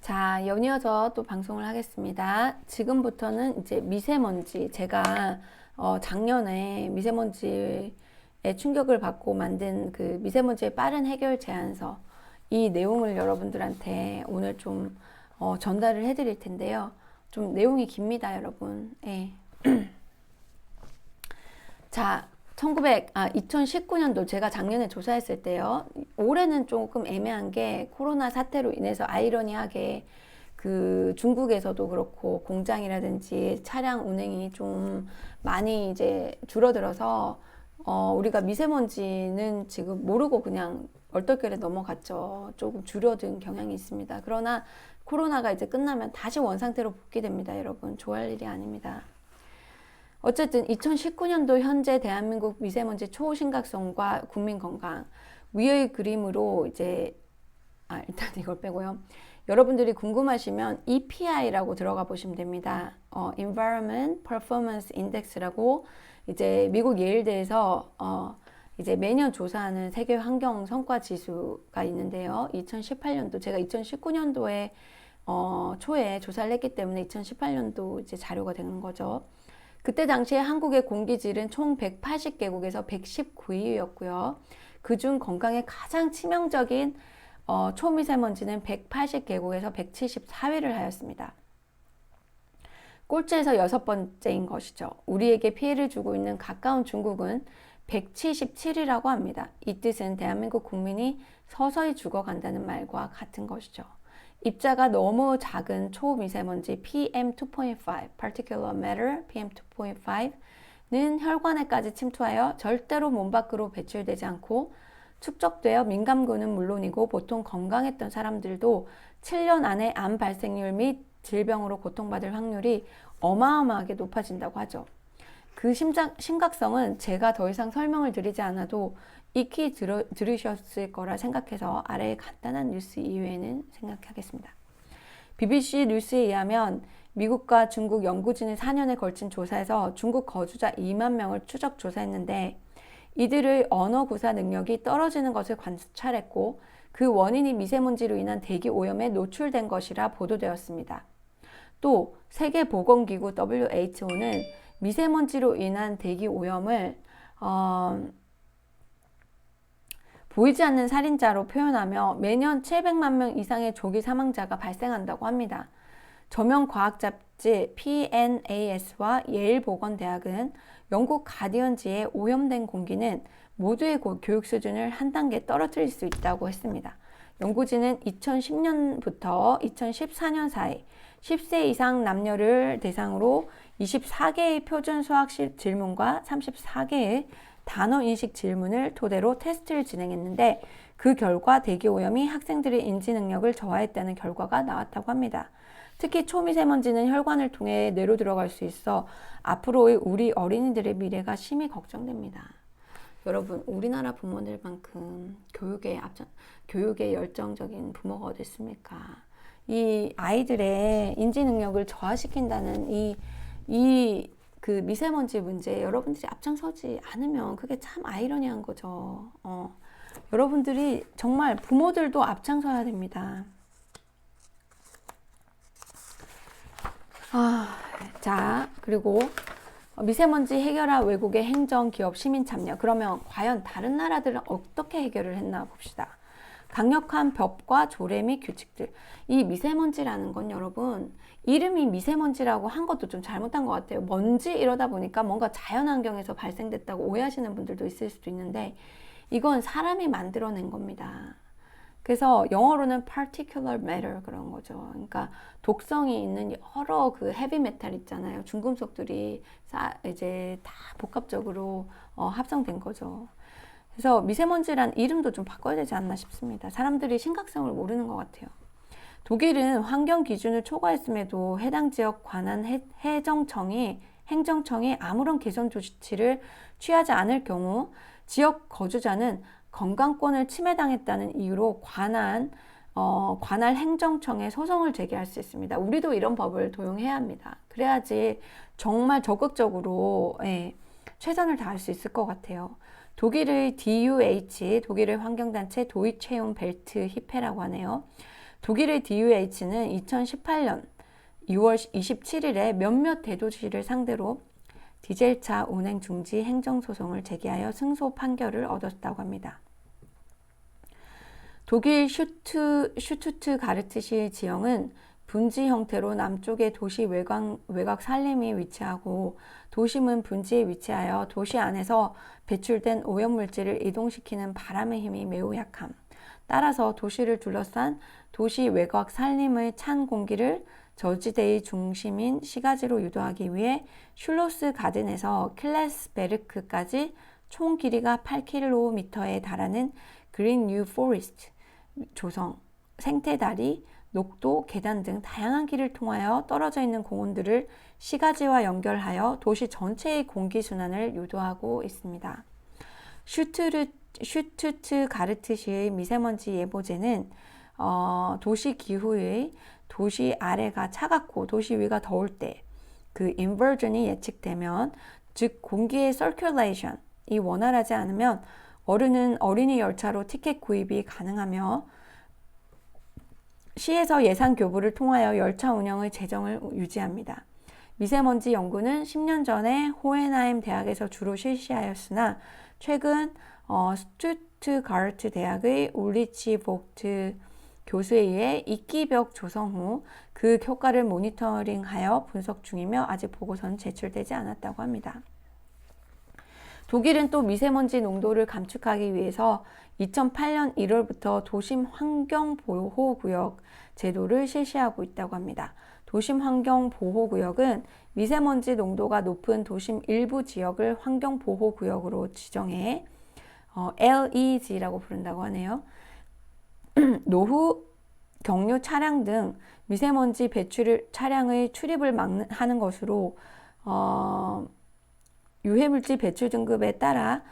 자, 연이어서 또 방송을 하겠습니다. 지금부터는 이제 미세먼지, 제가 작년에 미세먼지에 충격을 받고 만든 그 미세먼지의 빠른 해결 제안서, 이 내용을 여러분들한테 오늘 좀 전달을 해드릴 텐데요. 좀 내용이 깁니다, 여러분. 예. 자, 2019년도 제가 작년에 조사했을 때요. 올해는 조금 애매한 게 코로나 사태로 인해서 아이러니하게 그 중국에서도 그렇고 공장이라든지 차량 운행이 좀 많이 이제 줄어들어서 우리가 미세먼지는 지금 모르고 그냥 얼떨결에 넘어갔죠. 조금 줄어든 경향이 있습니다. 그러나 코로나가 이제 끝나면 다시 원상태로 복귀됩니다, 여러분. 좋아할 일이 아닙니다. 어쨌든 2019년도 현재 대한민국 미세먼지 초심각성과 국민 건강 위의 그림으로 이제 일단 이걸 빼고요. 여러분들이 궁금하시면 EPI라고 들어가 보시면 됩니다. Environment Performance Index라고 이제 미국 예일대에서 이제 매년 조사하는 세계 환경 성과 지수가 있는데요. 2018년도 제가 2019년도에 초에 조사를 했기 때문에 2018년도 이제 자료가 되는 거죠. 그때 당시에 한국의 공기질은 총 180개국에서 119위였고요. 그중 건강에 가장 치명적인 초미세먼지는 180개국에서 174위를 하였습니다. 꼴찌에서 6번째인 것이죠. 우리에게 피해를 주고 있는 가까운 중국은 177위라고 합니다. 이 뜻은 대한민국 국민이 서서히 죽어간다는 말과 같은 것이죠. 입자가 너무 작은 초미세먼지 PM2.5, Particulate Matter PM2.5는 혈관에까지 침투하여 절대로 몸 밖으로 배출되지 않고 축적되어 민감군은 물론이고 보통 건강했던 사람들도 7년 안에 암 발생률 및 질병으로 고통받을 확률이 어마어마하게 높아진다고 하죠. 그 심각성은 제가 더 이상 설명을 드리지 않아도 익히 들으셨을 거라 생각해서 아래의 간단한 뉴스 이외에는 생각하겠습니다. BBC 뉴스에 의하면 미국과 중국 연구진이 4년에 걸친 조사에서 중국 거주자 2만 명을 추적 조사했는데 이들의 언어 구사 능력이 떨어지는 것을 관찰했고 그 원인이 미세먼지로 인한 대기 오염에 노출된 것이라 보도되었습니다. 또 세계보건기구 WHO는 미세먼지로 인한 대기 오염을 보이지 않는 살인자로 표현하며 매년 700만 명 이상의 조기 사망자가 발생한다고 합니다. 저명 과학 잡지 PNAS와 예일 보건대학은 영국 가디언지에 오염된 공기는 모두의 교육 수준을 한 단계 떨어뜨릴 수 있다고 했습니다. 연구진은 2010년부터 2014년 사이 10세 이상 남녀를 대상으로 24개의 표준 수학 질문과 34개의 단어 인식 질문을 토대로 테스트를 진행했는데 그 결과 대기 오염이 학생들의 인지 능력을 저하했다는 결과가 나왔다고 합니다. 특히 초미세먼지는 혈관을 통해 뇌로 들어갈 수 있어 앞으로의 우리 어린이들의 미래가 심히 걱정됩니다. 여러분, 우리나라 부모들만큼 교육에 열정적인 부모가 어디 있습니까? 이 아이들의 인지 능력을 저하시킨다는 그 미세먼지 문제에 여러분들이 앞장서지 않으면 그게 참 아이러니한 거죠. 여러분들이 정말 부모들도 앞장서야 됩니다. 자, 그리고 미세먼지 해결할 외국의 행정, 기업, 시민 참여. 그러면 과연 다른 나라들은 어떻게 해결을 했나 봅시다. 강력한 법과 조례 및 규칙들. 이 미세먼지라는 건 여러분, 이름이 미세먼지라고 한 것도 좀 잘못한 것 같아요. 먼지 이러다 보니까 뭔가 자연환경에서 발생됐다고 오해하시는 분들도 있을 수도 있는데 이건 사람이 만들어낸 겁니다. 그래서 영어로는 particulate matter 그런 거죠. 그러니까 독성이 있는 여러 그 헤비메탈 있잖아요. 중금속들이 이제 다 복합적으로 합성된 거죠. 그래서 미세먼지란 이름도 좀 바꿔야 되지 않나 싶습니다. 사람들이 심각성을 모르는 것 같아요. 독일은 환경 기준을 초과했음에도 해당 지역 관한 행정청이 아무런 개선 조치를 취하지 않을 경우 지역 거주자는 건강권을 침해당했다는 이유로 관할 행정청에 소송을 제기할 수 있습니다. 우리도 이런 법을 도용해야 합니다. 그래야지 정말 적극적으로 최선을 다할 수 있을 것 같아요. 독일의 DUH, 독일의 환경단체 도이체움 벨트 히페라고 하네요. 독일의 DUH는 2018년 2월 27일에 몇몇 대도시를 상대로 디젤차 운행 중지 행정소송을 제기하여 승소 판결을 얻었다고 합니다. 독일 슈투트가르트시 지형은 분지 형태로 남쪽에 도시 외곽 산림이 위치하고 도심은 분지에 위치하여 도시 안에서 배출된 오염물질을 이동시키는 바람의 힘이 매우 약함. 따라서 도시를 둘러싼 도시 외곽 산림의 찬 공기를 저지대의 중심인 시가지로 유도하기 위해 슐로스 가든에서 클레스베르크까지 총 길이가 8km에 달하는 그린 뉴 포레스트 조성, 생태다리, 녹도, 계단 등 다양한 길을 통하여 떨어져 있는 공원들을 시가지와 연결하여 도시 전체의 공기순환을 유도하고 있습니다. 슈투트가르트시의 미세먼지 예보제는 도시 기후의 도시 아래가 차갑고 도시 위가 더울 때 그 인버전이 예측되면, 즉 공기의 서큘레이션이 원활하지 않으면 어린이 열차로 티켓 구입이 가능하며 시에서 예산 교부를 통하여 열차 운영의 재정을 유지합니다. 미세먼지 연구는 10년 전에 호헨하임 대학에서 주로 실시하였으나 최근 스투트가르트 대학의 울리치 복트 교수에 의해 이끼벽 조성 후 그 효과를 모니터링하여 분석 중이며 아직 보고서는 제출되지 않았다고 합니다. 독일은 또 미세먼지 농도를 감축하기 위해서 2008년 1월부터 도심 환경보호구역 제도를 실시하고 있다고 합니다. 도심 환경보호구역은 미세먼지 농도가 높은 도심 일부 지역을 환경보호구역으로 지정해 LEG라고 부른다고 하네요. 노후 경유 차량 등 미세먼지 배출 차량의 출입을 하는 것으로 유해물질 배출 등급에 따라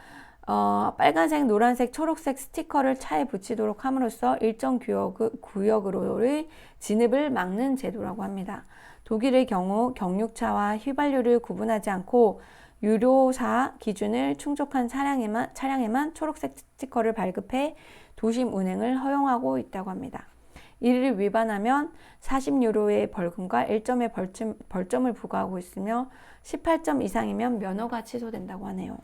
빨간색, 노란색, 초록색 스티커를 차에 붙이도록 함으로써 일정 구역으로의 진입을 막는 제도라고 합니다. 독일의 경우 경유차와 휘발유를 구분하지 않고 유로4 기준을 충족한 차량에만 초록색 스티커를 발급해 도심 운행을 허용하고 있다고 합니다. 이를 위반하면 40유로의 벌금과 1점의 벌점을 부과하고 있으며 18점 이상이면 면허가 취소된다고 하네요.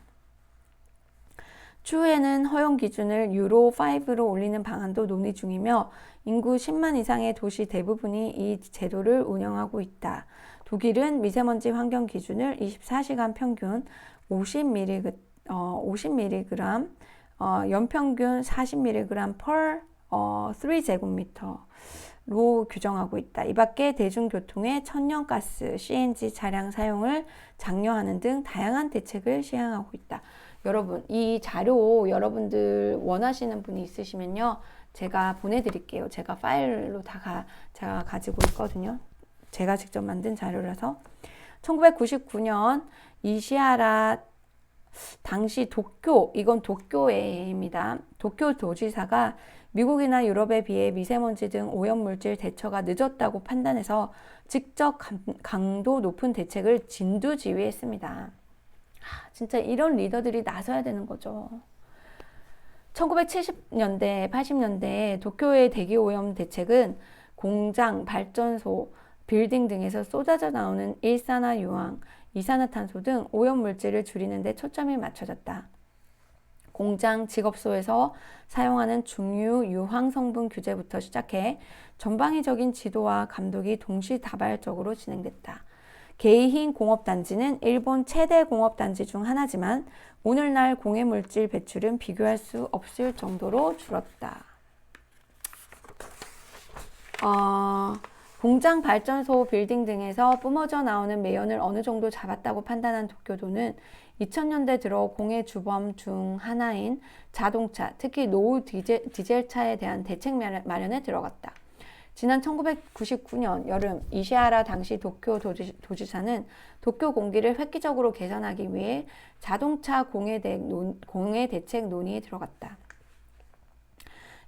추후에는 허용 기준을 유로5로 올리는 방안도 논의 중이며 인구 10만 이상의 도시 대부분이 이 제도를 운영하고 있다. 독일은 미세먼지 환경 기준을 24시간 평균 50mg, 연평균 40mg per 3제곱미터로 규정하고 있다. 이 밖에 대중교통의 천연가스, CNG 차량 사용을 장려하는 등 다양한 대책을 시행하고 있다. 여러분, 이 자료 여러분들 원하시는 분이 있으시면요, 제가 보내드릴게요. 제가 파일로 제가 가지고 있거든요. 제가 직접 만든 자료라서. 1999년 이시하라 당시 이건 도쿄입니다. 도쿄 도지사가 미국이나 유럽에 비해 미세먼지 등 오염물질 대처가 늦었다고 판단해서 직접 강도 높은 대책을 진두지휘했습니다. 진짜 이런 리더들이 나서야 되는 거죠. 1970년대, 80년대 도쿄의 대기오염 대책은 공장, 발전소, 빌딩 등에서 쏟아져 나오는 일산화유황, 이산화탄소 등 오염물질을 줄이는 데 초점이 맞춰졌다. 공장, 직업소에서 사용하는 중유, 유황 성분 규제부터 시작해 전방위적인 지도와 감독이 동시다발적으로 진행됐다. 게이힌 공업단지는 일본 최대 공업단지 중 하나지만 오늘날 공해물질 배출은 비교할 수 없을 정도로 줄었다. 공장, 발전소, 빌딩 등에서 뿜어져 나오는 매연을 어느 정도 잡았다고 판단한 도쿄도는 2000년대 들어 공해 주범 중 하나인 자동차, 특히 노후 디젤차에 대한 대책 마련에 들어갔다. 지난 1999년 여름 이시하라 당시 도쿄 도지사는 도쿄 공기를 획기적으로 개선하기 위해 자동차 공해 대책 논의에 들어갔다.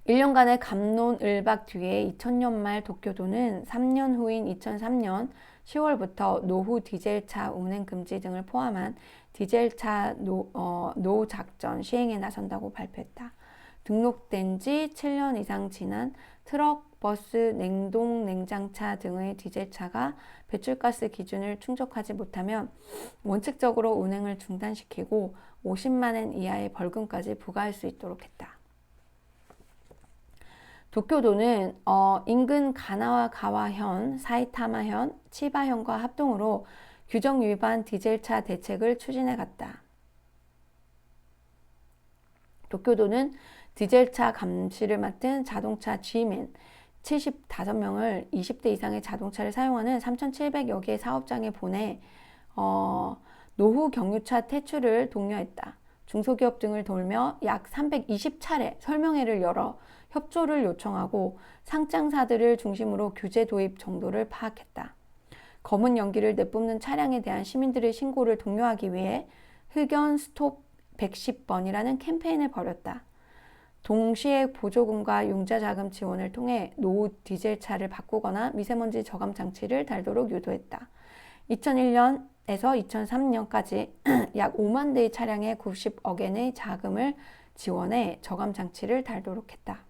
1년간의 갑론을박 뒤에 2000년 말 도쿄도는 3년 후인 2003년 10월부터 노후 디젤차 운행 금지 등을 포함한 디젤차 노 작전 시행에 나선다고 발표했다. 등록된 지 7년 이상 지난 트럭, 버스, 냉동, 냉장차 등의 디젤차가 배출가스 기준을 충족하지 못하면 원칙적으로 운행을 중단시키고 50만 엔 이하의 벌금까지 부과할 수 있도록 했다. 도쿄도는 인근 가나와가와현, 사이타마현, 치바현과 합동으로 규정 위반 디젤차 대책을 추진해 갔다. 도쿄도는 디젤차 감시를 맡은 자동차 G맨 75명을 20대 이상의 자동차를 사용하는 3,700여 개의 사업장에 보내 노후 경유차 퇴출을 독려했다. 중소기업 등을 돌며 약 320차례 설명회를 열어 협조를 요청하고 상장사들을 중심으로 규제 도입 정도를 파악했다. 검은 연기를 내뿜는 차량에 대한 시민들의 신고를 독려하기 위해 흑연 스톱 110번이라는 캠페인을 벌였다. 동시에 보조금과 융자 자금 지원을 통해 노후 디젤차를 바꾸거나 미세먼지 저감 장치를 달도록 유도했다. 2001년에서 2003년까지 약 5만 대의 차량에 90억 엔의 자금을 지원해 저감 장치를 달도록 했다.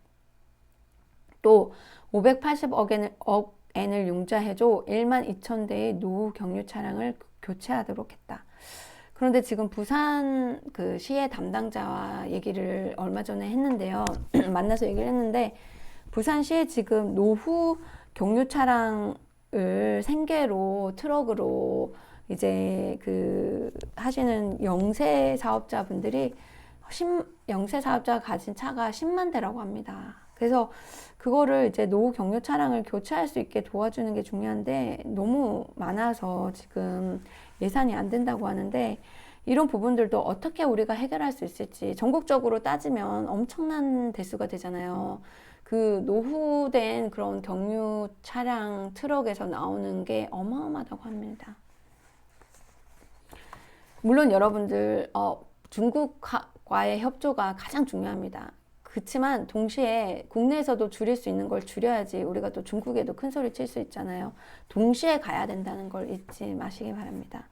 또 580억 엔을 융자해줘 1만 2천 대의 노후 경유 차량을 교체하도록 했다. 그런데 지금 부산 그 시의 담당자와 얘기를 얼마 전에 했는데요. 만나서 얘기를 했는데 부산시에 지금 노후 경유 차량을 생계로 트럭으로 이제 그 하시는 영세 사업자분들이 영세 사업자가 가진 차가 10만 대라고 합니다. 그래서 그거를 이제 노후 경유 차량을 교체할 수 있게 도와주는 게 중요한데 너무 많아서 지금 예산이 안 된다고 하는데 이런 부분들도 어떻게 우리가 해결할 수 있을지 전국적으로 따지면 엄청난 대수가 되잖아요. 그 노후된 그런 경유 차량 트럭에서 나오는 게 어마어마하다고 합니다. 물론 여러분들 중국과의 협조가 가장 중요합니다. 그렇지만 동시에 국내에서도 줄일 수 있는 걸 줄여야지 우리가 또 중국에도 큰 소리 칠 수 있잖아요. 동시에 가야 된다는 걸 잊지 마시기 바랍니다.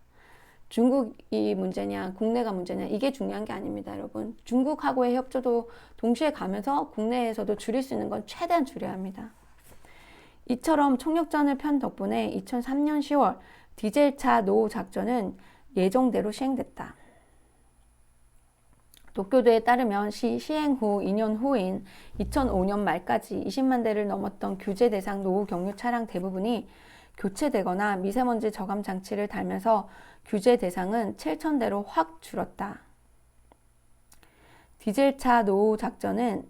중국이 문제냐 국내가 문제냐 이게 중요한 게 아닙니다, 여러분. 중국하고의 협조도 동시에 가면서 국내에서도 줄일 수 있는 건 최대한 줄여야 합니다. 이처럼 총력전을 편 덕분에 2003년 10월 디젤차 노후 작전은 예정대로 시행됐다. 도쿄도에 따르면 시행 후 2년 후인 2005년 말까지 20만 대를 넘었던 규제 대상 노후 경유 차량 대부분이 교체되거나 미세먼지 저감 장치를 달면서 규제 대상은 7,000대로 확 줄었다. 디젤차 노후 작전은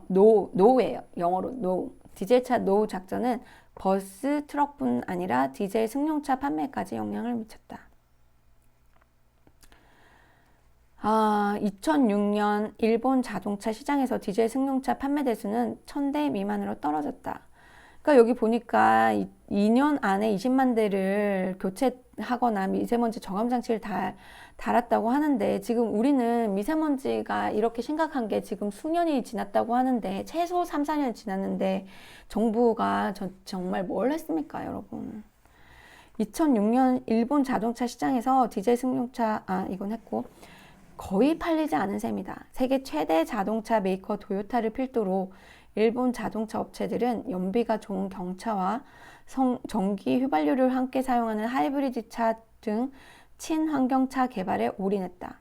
노예요. 영어로 노. 디젤차 노후 작전은 버스, 트럭뿐 아니라 디젤 승용차 판매까지 영향을 미쳤다. 2006년 일본 자동차 시장에서 디젤 승용차 판매 대수는 1,000대 미만으로 떨어졌다. 그러니까 여기 보니까 2년 안에 20만 대를 교체하거나 미세먼지 저감 장치를 달았다고 하는데 지금 우리는 미세먼지가 이렇게 심각한 게 지금 수년이 지났다고 하는데 최소 3, 4년 지났는데 정부가 정말 뭘 했습니까, 여러분? 2006년 일본 자동차 시장에서 디젤 승용차 이건 했고 거의 팔리지 않은 셈이다. 세계 최대 자동차 메이커 도요타를 필두로 일본 자동차 업체들은 연비가 좋은 경차와 전기 휘발유를 함께 사용하는 하이브리드 차 등 친환경차 개발에 올인했다.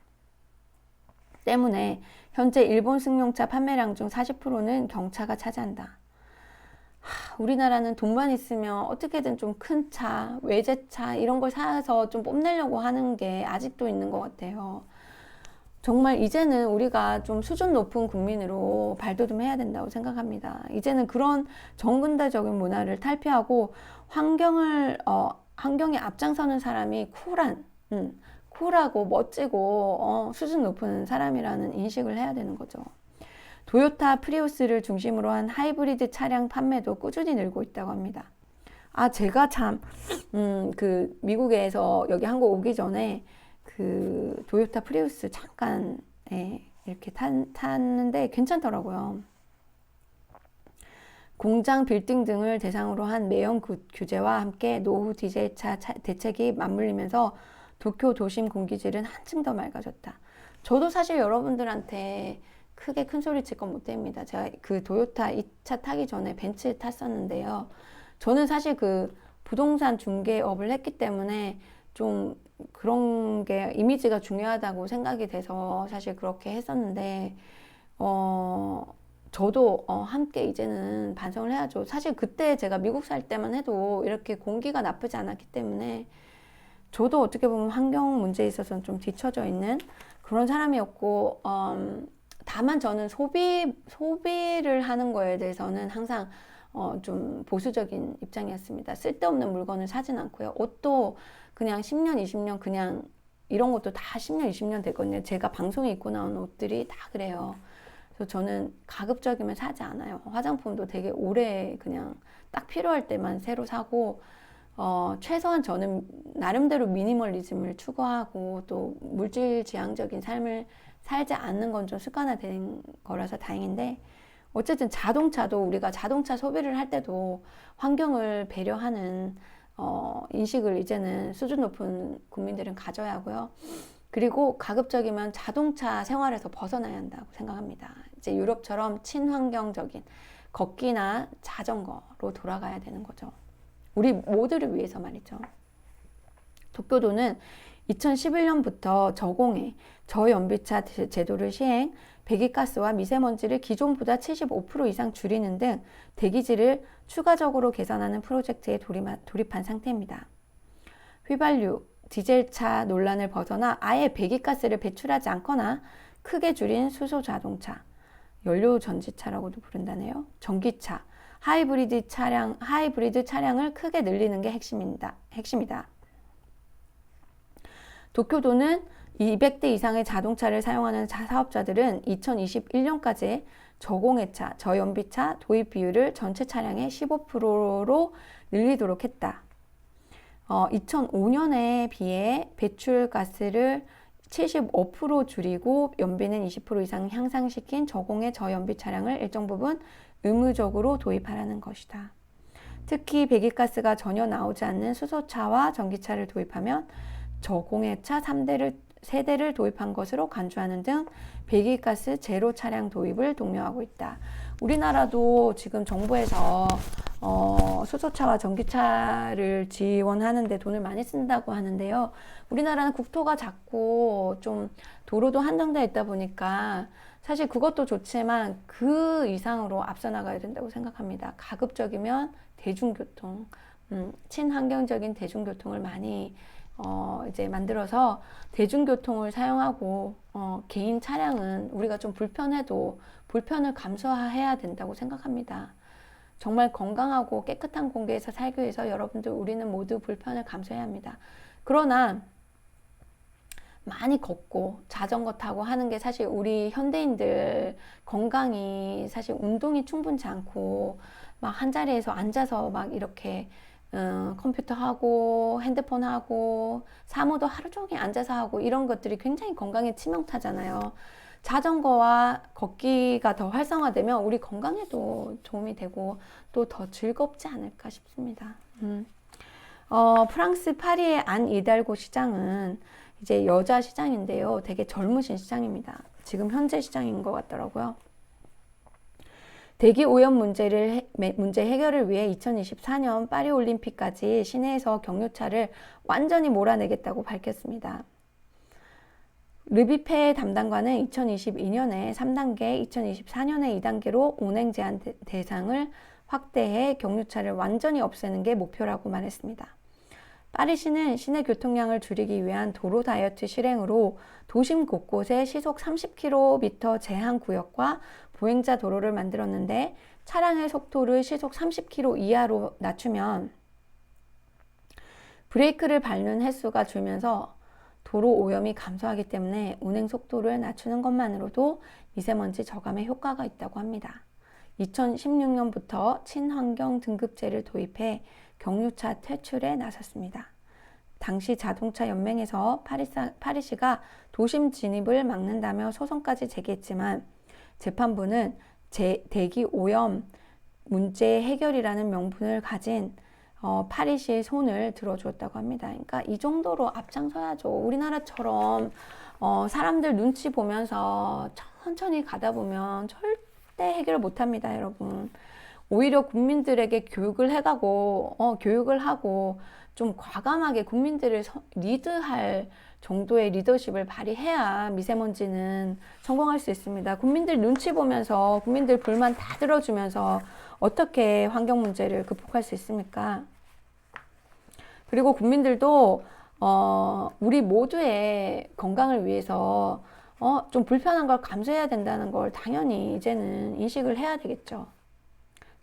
때문에 현재 일본 승용차 판매량 중 40%는 경차가 차지한다. 우리나라는 돈만 있으면 어떻게든 좀 큰 차, 외제차 이런 걸 사서 좀 뽐내려고 하는 게 아직도 있는 것 같아요. 정말 이제는 우리가 좀 수준 높은 국민으로 발돋움해야 된다고 생각합니다. 이제는 그런 정근대적인 문화를 탈피하고 환경에 앞장서는 사람이 쿨하고 멋지고 수준 높은 사람이라는 인식을 해야 되는 거죠. 도요타 프리우스를 중심으로 한 하이브리드 차량 판매도 꾸준히 늘고 있다고 합니다. 제가 참 미국에서 여기 한국 오기 전에 그 도요타 프리우스 잠깐 이렇게 탔는데 괜찮더라고요. 공장 빌딩 등을 대상으로 한 매연 규제와 함께 노후 디젤차 대책이 맞물리면서 도쿄 도심 공기질은 한층 더 맑아졌다. 저도 사실 여러분들한테 크게 큰 소리 칠 건 못 됩니다. 제가 그 도요타 2차 타기 전에 벤츠 탔었는데요. 저는 사실 그 부동산 중개업을 했기 때문에 좀 그런 게 이미지가 중요하다고 생각이 돼서 사실 그렇게 했었는데, 저도 함께 이제는 반성을 해야죠. 사실 그때 제가 미국 살 때만 해도 이렇게 공기가 나쁘지 않았기 때문에 저도 어떻게 보면 환경 문제에 있어서는 좀 뒤처져 있는 그런 사람이었고, 다만 저는 소비를 하는 거에 대해서는 항상 좀 보수적인 입장이었습니다. 쓸데없는 물건을 사진 않고요. 옷도 그냥 10년, 20년 그냥 이런 것도 다 10년, 20년 됐거든요. 제가 방송에 입고 나온 옷들이 다 그래요. 그래서 저는 가급적이면 사지 않아요. 화장품도 되게 오래 그냥 딱 필요할 때만 새로 사고, 최소한 저는 나름대로 미니멀리즘을 추구하고 또 물질 지향적인 삶을 살지 않는 건 좀 습관화된 거라서 다행인데, 어쨌든 자동차도 우리가 자동차 소비를 할 때도 환경을 배려하는 인식을 이제는 수준 높은 국민들은 가져야 하고요. 그리고 가급적이면 자동차 생활에서 벗어나야 한다고 생각합니다. 이제 유럽처럼 친환경적인 걷기나 자전거로 돌아가야 되는 거죠. 우리 모두를 위해서 말이죠. 도쿄도는 2011년부터 저공해, 저연비차 제도를 시행, 배기가스와 미세먼지를 기존보다 75% 이상 줄이는 등 대기질을 추가적으로 개선하는 프로젝트에 돌입한 상태입니다. 휘발유, 디젤차 논란을 벗어나 아예 배기가스를 배출하지 않거나 크게 줄인 수소 자동차, 연료 전지차라고도 부른다네요. 전기차, 하이브리드 차량을 크게 늘리는 게 핵심이다. 도쿄도는 200대 이상의 자동차를 사용하는 사업자들은 2021년까지 저공해차, 저연비차 도입 비율을 전체 차량의 15%로 늘리도록 했다. 2005년에 비해 배출가스를 75% 줄이고 연비는 20% 이상 향상시킨 저공해 저연비 차량을 일정 부분 의무적으로 도입하라는 것이다. 특히 배기가스가 전혀 나오지 않는 수소차와 전기차를 도입하면 저공해차 3대를 도입한 것으로 간주하는 등 배기가스 제로 차량 도입을 독려하고 있다. 우리나라도 지금 정부에서 수소차와 전기차를 지원하는데 돈을 많이 쓴다고 하는데요. 우리나라는 국토가 작고 좀 도로도 한정되어 있다 보니까 사실 그것도 좋지만 그 이상으로 앞서 나가야 된다고 생각합니다. 가급적이면 대중교통, 친환경적인 대중교통을 많이 이제 만들어서 대중교통을 사용하고 개인 차량은 우리가 좀 불편해도 불편을 감수해야 된다고 생각합니다. 정말 건강하고 깨끗한 공기에서 살기 위해서 여러분들 우리는 모두 불편을 감수해야 합니다. 그러나 많이 걷고 자전거 타고 하는 게 사실 우리 현대인들 건강이 사실 운동이 충분치 않고 막 한 자리에서 앉아서 막 이렇게 컴퓨터 하고 핸드폰 하고 사무도 하루 종일 앉아서 하고 이런 것들이 굉장히 건강에 치명타잖아요. 자전거와 걷기가 더 활성화되면 우리 건강에도 도움이 되고 또 더 즐겁지 않을까 싶습니다. 프랑스 파리의 안 이달고 시장은 이제 여자 시장인데요. 되게 젊으신 시장입니다. 지금 현재 시장인 것 같더라고요. 대기 오염 문제 해결을 위해 2024년 파리 올림픽까지 시내에서 경유차를 완전히 몰아내겠다고 밝혔습니다. 르비페 담당관은 2022년에 3단계, 2024년에 2단계로 운행 제한 대상을 확대해 경유차를 완전히 없애는 게 목표라고 말했습니다. 파리시는 시내 교통량을 줄이기 위한 도로 다이어트 실행으로 도심 곳곳에 시속 30km 제한 구역과 보행자 도로를 만들었는데 차량의 속도를 시속 30km 이하로 낮추면 브레이크를 밟는 횟수가 줄면서 도로 오염이 감소하기 때문에 운행 속도를 낮추는 것만으로도 미세먼지 저감에 효과가 있다고 합니다. 2016년부터 친환경 등급제를 도입해 경유차 퇴출에 나섰습니다. 당시 자동차 연맹에서 파리시가 도심 진입을 막는다며 소송까지 제기했지만 재판부는 대기 오염 문제 해결이라는 명분을 가진 파리시의 손을 들어주었다고 합니다. 그러니까 이 정도로 앞장서야죠. 우리나라처럼 사람들 눈치 보면서 천천히 가다 보면 절대 해결을 못합니다, 여러분. 오히려 국민들에게 교육을 하고 좀 과감하게 국민들을 리드할 정도의 리더십을 발휘해야 미세먼지는 성공할 수 있습니다. 국민들 눈치 보면서 국민들 불만 다 들어주면서 어떻게 환경 문제를 극복할 수 있습니까? 그리고 국민들도 우리 모두의 건강을 위해서 좀 불편한 걸 감수해야 된다는 걸 당연히 이제는 인식을 해야 되겠죠.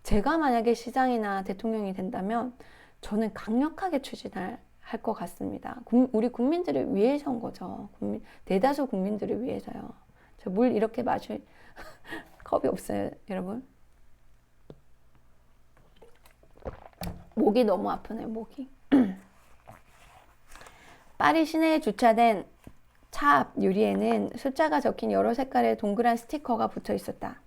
제가 만약에 시장이나 대통령이 된다면 저는 강력하게 추진할 것 같습니다. 우리 국민들을 위해서인 거죠. 대다수 국민들을 위해서요. 저 물 이렇게 마실 컵이 없어요, 여러분. 목이 너무 아프네요, 목이. 파리 시내에 주차된 차 앞 유리에는 숫자가 적힌 여러 색깔의 동그란 스티커가 붙어 있었다.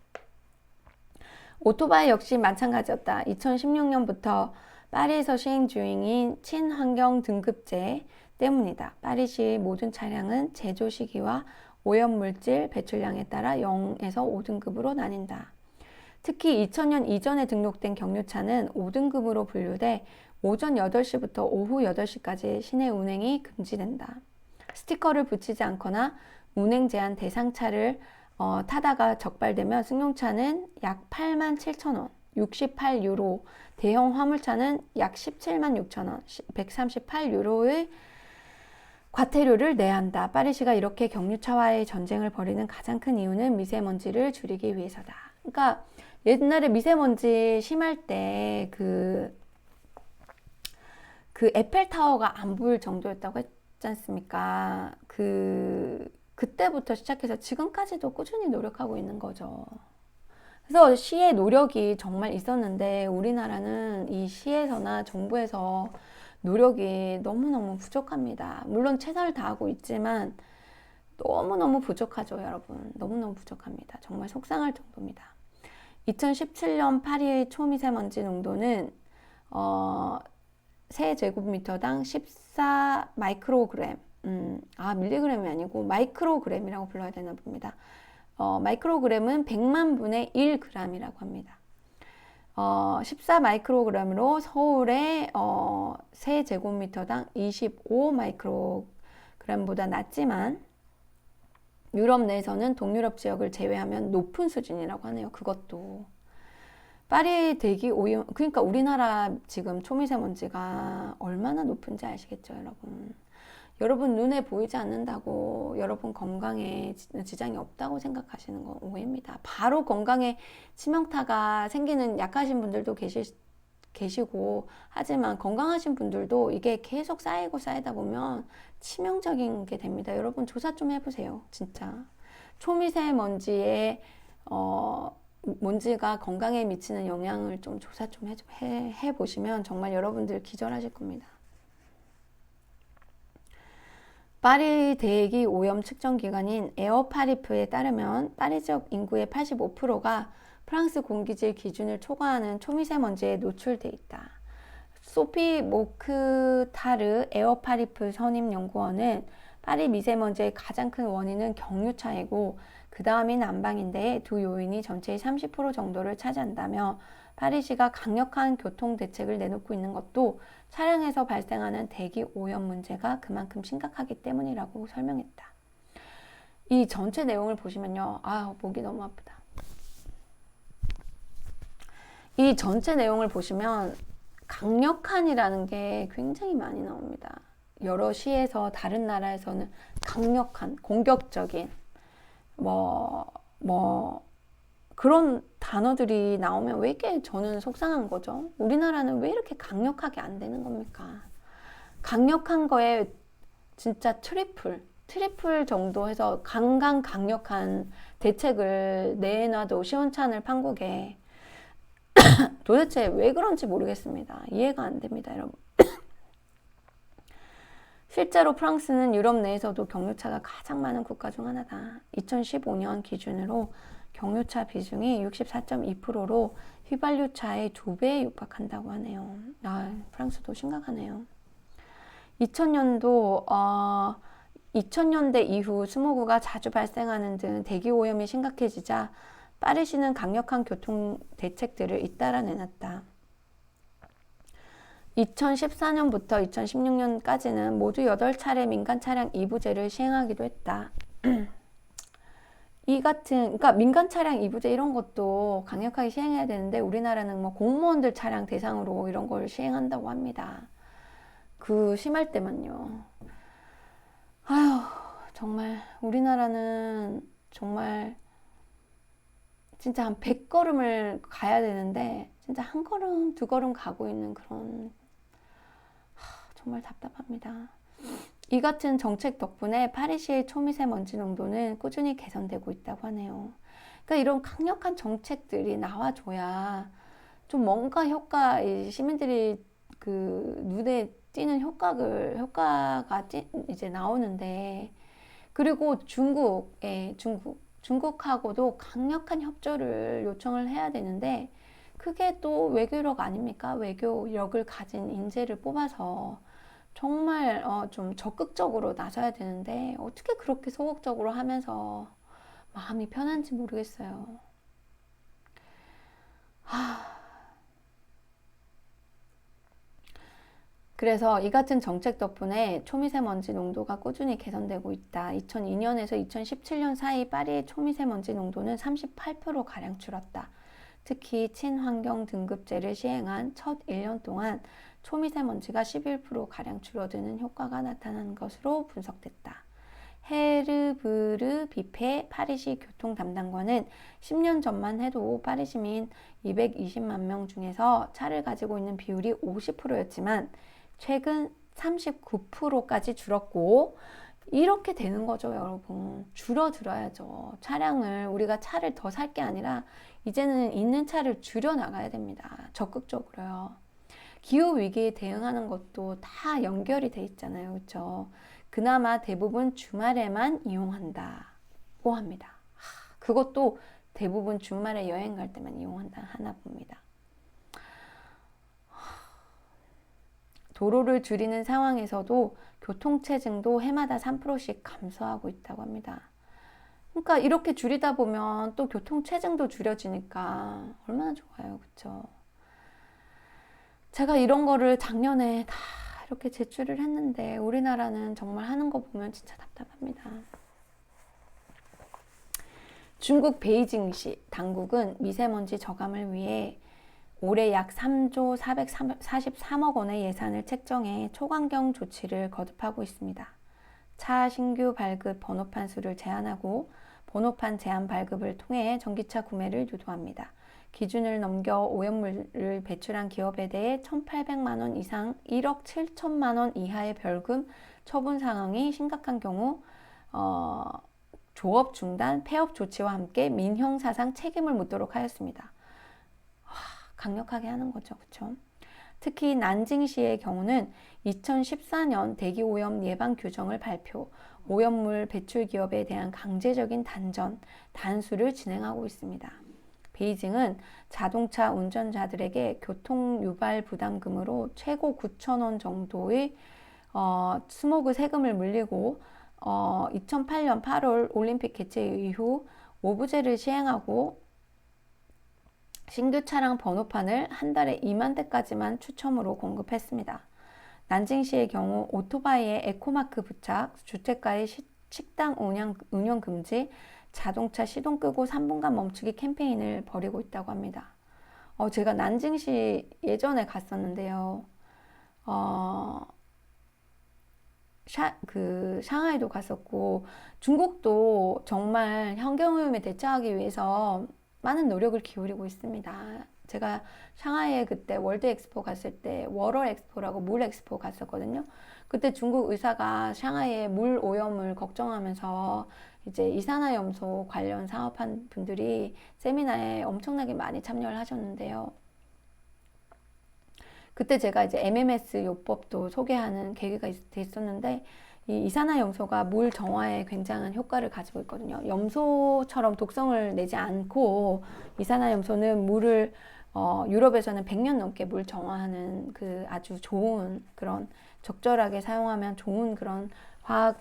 오토바이 역시 마찬가지였다. 2016년부터 파리에서 시행 중인 친환경 등급제 때문이다. 파리시 모든 차량은 제조 시기와 오염물질 배출량에 따라 0에서 5등급으로 나뉜다. 특히 2000년 이전에 등록된 경유차는 5등급으로 분류돼 오전 8시부터 오후 8시까지 시내 운행이 금지된다. 스티커를 붙이지 않거나 운행 제한 대상차를 타다가 적발되면 승용차는 약 87,000원, 68유로, 대형 화물차는 약 176,000원, 138유로의 과태료를 내야 한다. 파리시가 이렇게 경유차와의 전쟁을 벌이는 가장 큰 이유는 미세먼지를 줄이기 위해서다. 그러니까 옛날에 미세먼지 심할 때 그 에펠타워가 안 보일 정도였다고 했지 않습니까? 그때부터 시작해서 지금까지도 꾸준히 노력하고 있는 거죠. 그래서 시의 노력이 정말 있었는데 우리나라는 이 시에서나 정부에서 노력이 너무너무 부족합니다. 물론 최선을 다하고 있지만 너무너무 부족하죠, 여러분. 너무너무 부족합니다. 정말 속상할 정도입니다. 2017년 파리의 초미세먼지 농도는 세제곱미터당 14 마이크로그램, 밀리그램이 아니고 마이크로그램이라고 불러야 되나 봅니다. 마이크로그램은 100만 분의 1g이라고 합니다. 14 마이크로그램으로 서울의 세제곱미터당 25 마이크로그램보다 낮지만 유럽 내에서는 동유럽 지역을 제외하면 높은 수준이라고 하네요. 그것도. 파리 대기 오염, 그러니까 우리나라 지금 초미세먼지가 얼마나 높은지 아시겠죠, 여러분? 여러분 눈에 보이지 않는다고 여러분 건강에 지장이 없다고 생각하시는 건 오해입니다. 바로 건강에 치명타가 생기는 약하신 분들도 계시고 하지만 건강하신 분들도 이게 계속 쌓이다 보면 치명적인 게 됩니다. 여러분 조사 좀 해보세요. 진짜 초미세먼지의 먼지가 건강에 미치는 영향을 좀 조사 좀 해보시면 정말 여러분들 기절하실 겁니다. 파리 대기 오염 측정 기관인 에어파리프에 따르면 파리 지역 인구의 85%가 프랑스 공기질 기준을 초과하는 초미세먼지에 노출돼 있다. 소피 모크타르 에어파리프 선임연구원은 파리 미세먼지의 가장 큰 원인은 경유차이고 그 다음이 난방인데 두 요인이 전체의 30% 정도를 차지한다며 파리시가 강력한 교통 대책을 내놓고 있는 것도 차량에서 발생하는 대기 오염 문제가 그만큼 심각하기 때문이라고 설명했다. 이 전체 내용을 보시면요. 목이 너무 아프다. 이 전체 내용을 보시면 강력한이라는 게 굉장히 많이 나옵니다. 여러 시에서 다른 나라에서는 강력한, 공격적인 그런 단어들이 나오면 왜 이렇게 저는 속상한 거죠? 우리나라는 왜 이렇게 강력하게 안 되는 겁니까? 강력한 거에 진짜 트리플 정도 해서 강력한 대책을 내놔도 시원찮을 판국에 도대체 왜 그런지 모르겠습니다. 이해가 안 됩니다, 여러분. 실제로 프랑스는 유럽 내에서도 경유차가 가장 많은 국가 중 하나다. 2015년 기준으로 경유차 비중이 64.2%로 휘발유차의 2배에 육박한다고 하네요. 프랑스도 심각하네요. 2000년도 2000년대 이후 스모그가 자주 발생하는 등 대기 오염이 심각해지자 파리시는 강력한 교통 대책들을 잇따라 내놨다. 2014년부터 2016년까지는 모두 8차례 민간 차량 이부제를 시행하기도 했다. 그러니까 민간 차량 이부제 이런 것도 강력하게 시행해야 되는데 우리나라는 뭐 공무원들 차량 대상으로 이런 걸 시행한다고 합니다. 그 심할 때만요. 아휴, 정말 우리나라는 정말 진짜 한 100걸음을 가야 되는데 진짜 한 걸음, 두 걸음 가고 있는 그런 정말 답답합니다. 이 같은 정책 덕분에 파리시의 초미세먼지 농도는 꾸준히 개선되고 있다고 하네요. 그러니까 이런 강력한 정책들이 나와줘야 좀 뭔가 시민들이 그 눈에 띄는 효과가 이제 나오는데, 그리고 중국하고도 강력한 협조를 요청을 해야 되는데, 그게 또 외교력 아닙니까? 외교력을 가진 인재를 뽑아서 정말 좀 적극적으로 나서야 되는데 어떻게 그렇게 소극적으로 하면서 마음이 편한지 모르겠어요. 그래서 이 같은 정책 덕분에 초미세먼지 농도가 꾸준히 개선되고 있다. 2002년에서 2017년 사이 파리의 초미세먼지 농도는 38%가량 줄었다. 특히 친환경 등급제를 시행한 첫 1년 동안 초미세먼지가 11%가량 줄어드는 효과가 나타난 것으로 분석됐다. 헤르브르 비페 파리시 교통 담당관은 10년 전만 해도 파리 시민 220만 명 중에서 차를 가지고 있는 비율이 50%였지만 최근 39%까지 줄었고, 이렇게 되는 거죠, 여러분. 줄어들어야죠. 우리가 차를 더 살 게 아니라 이제는 있는 차를 줄여 나가야 됩니다. 적극적으로요. 기후 위기에 대응하는 것도 다 연결이 돼 있잖아요. 그렇죠? 그나마 대부분 주말에만 이용한다고 합니다. 그것도 대부분 주말에 여행 갈 때만 이용한다 하나 봅니다. 도로를 줄이는 상황에서도 교통체증도 해마다 3%씩 감소하고 있다고 합니다. 그러니까 이렇게 줄이다 보면 또 교통체증도 줄여지니까 얼마나 좋아요. 그렇죠? 제가 이런 거를 작년에 다 이렇게 제출을 했는데 우리나라는 정말 하는 거 보면 진짜 답답합니다. 중국 베이징시 당국은 미세먼지 저감을 위해 올해 약 3조 443억 원의 예산을 책정해 초강경 조치를 거듭하고 있습니다. 차 신규 발급 번호판 수를 제한하고 번호판 제한 발급을 통해 전기차 구매를 유도합니다. 기준을 넘겨 오염물을 배출한 기업에 대해 1,800만 원 이상 1억 7천만 원 이하의 벌금 처분 상황이 심각한 경우 조업 중단, 폐업 조치와 함께 민형사상 책임을 묻도록 하였습니다. 강력하게 하는 거죠. 그렇죠? 특히 난징시의 경우는 2014년 대기오염 예방 규정을 발표, 오염물 배출 기업에 대한 강제적인 단수를 진행하고 있습니다. 베이징은 자동차 운전자들에게 교통 유발 부담금으로 최고 9,000원 정도의 스모그 세금을 물리고 2008년 8월 올림픽 개최 이후 오부제를 시행하고 신규 차량 번호판을 한 달에 2만 대까지만 추첨으로 공급했습니다. 난징시의 경우 오토바이에 에코마크 부착, 주택가의 식당 운영 금지, 자동차 시동 끄고 3분간 멈추기 캠페인을 벌이고 있다고 합니다. 제가 난징시 예전에 갔었는데요. 샹하이도 갔었고, 중국도 정말 환경오염에 대처하기 위해서 많은 노력을 기울이고 있습니다. 제가 샹하이에 그때 월드 엑스포 갔을 때 워럴 엑스포라고 물 엑스포 갔었거든요. 그때 중국 의사가 샹하이의 물 오염을 걱정하면서 이제 이산화염소 관련 사업한 분들이 세미나에 엄청나게 많이 참여를 하셨는데요. 그때 제가 이제 MMS 요법도 소개하는 계기가 됐었는데, 이 이산화염소가 물 정화에 굉장한 효과를 가지고 있거든요. 염소처럼 독성을 내지 않고 이산화염소는 물을 유럽에서는 100년 넘게 물 정화하는 그 아주 좋은 그런 적절하게 사용하면 좋은 그런 화학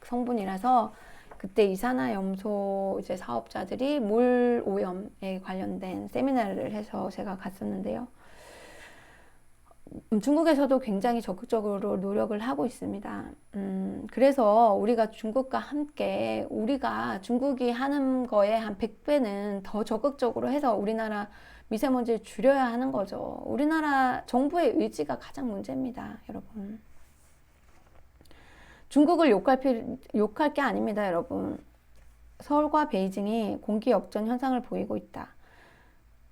성분이라서 그때 이산화염소 이제 사업자들이 물 오염에 관련된 세미나를 해서 제가 갔었는데요. 중국에서도 굉장히 적극적으로 노력을 하고 있습니다. 그래서 우리가 중국과 함께 우리가 중국이 하는 거에 한 100배는 더 적극적으로 해서 우리나라 미세먼지를 줄여야 하는 거죠. 우리나라 정부의 의지가 가장 문제입니다, 여러분. 중국을 욕할 게 아닙니다, 여러분. 서울과 베이징이 공기 역전 현상을 보이고 있다.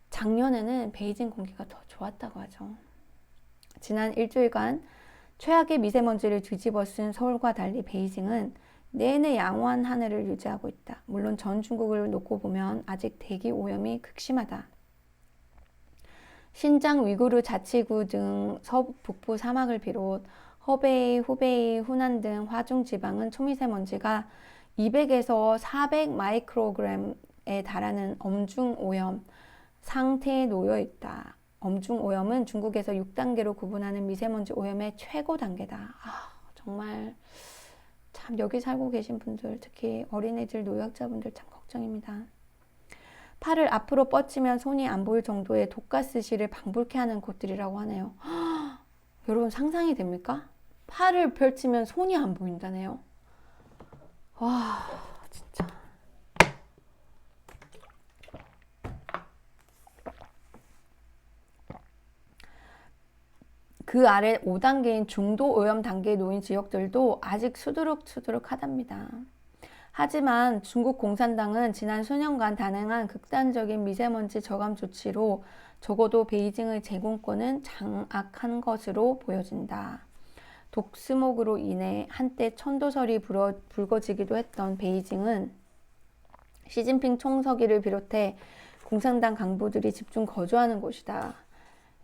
작년에는 베이징 공기가 더 좋았다고 하죠. 지난 일주일간 최악의 미세먼지를 뒤집어 쓴 서울과 달리 베이징은 내내 양호한 하늘을 유지하고 있다. 물론 전 중국을 놓고 보면 아직 대기 오염이 극심하다. 신장 위구르 자치구 등 서북부 사막을 비롯 허베이, 후베이, 후난 등 화중 지방은 초미세먼지가 200에서 400 마이크로그램에 달하는 엄중 오염 상태에 놓여 있다. 엄중 오염은 중국에서 6단계로 구분하는 미세먼지 오염의 최고 단계다. 정말 참 여기 살고 계신 분들, 특히 어린이들, 노약자분들 참 걱정입니다. 팔을 앞으로 뻗치면 손이 안 보일 정도의 독가스실을 방불케 하는 곳들이라고 하네요. 여러분 상상이 됩니까? 팔을 펼치면 손이 안 보인다네요. 와, 진짜. 그 아래 5단계인 중도 오염 단계에 놓인 지역들도 아직 수두룩수두룩하답니다. 하지만 중국 공산당은 지난 수년간 단행한 극단적인 미세먼지 저감 조치로 적어도 베이징의 제공권은 장악한 것으로 보여진다. 독스모그로 인해 한때 천도설이 불거지기도 했던 베이징은 시진핑 총서기를 비롯해 공산당 강부들이 집중 거주하는 곳이다.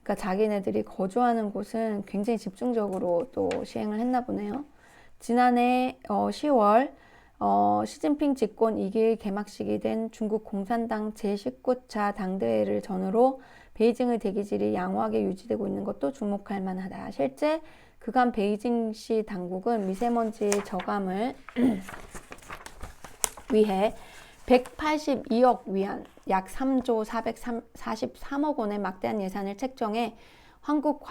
그러니까 자기네들이 거주하는 곳은 굉장히 집중적으로 또 시행을 했나 보네요. 지난해 10월 시진핑 집권 2기 개막식이 된 중국 공산당 제19차 당대회를 전후로 베이징의 대기질이 양호하게 유지되고 있는 것도 주목할 만하다. 실제 그간 베이징시 당국은 미세먼지 저감을 위해 182억 위안, 약 3조 443억 원의 막대한 예산을 책정해 한국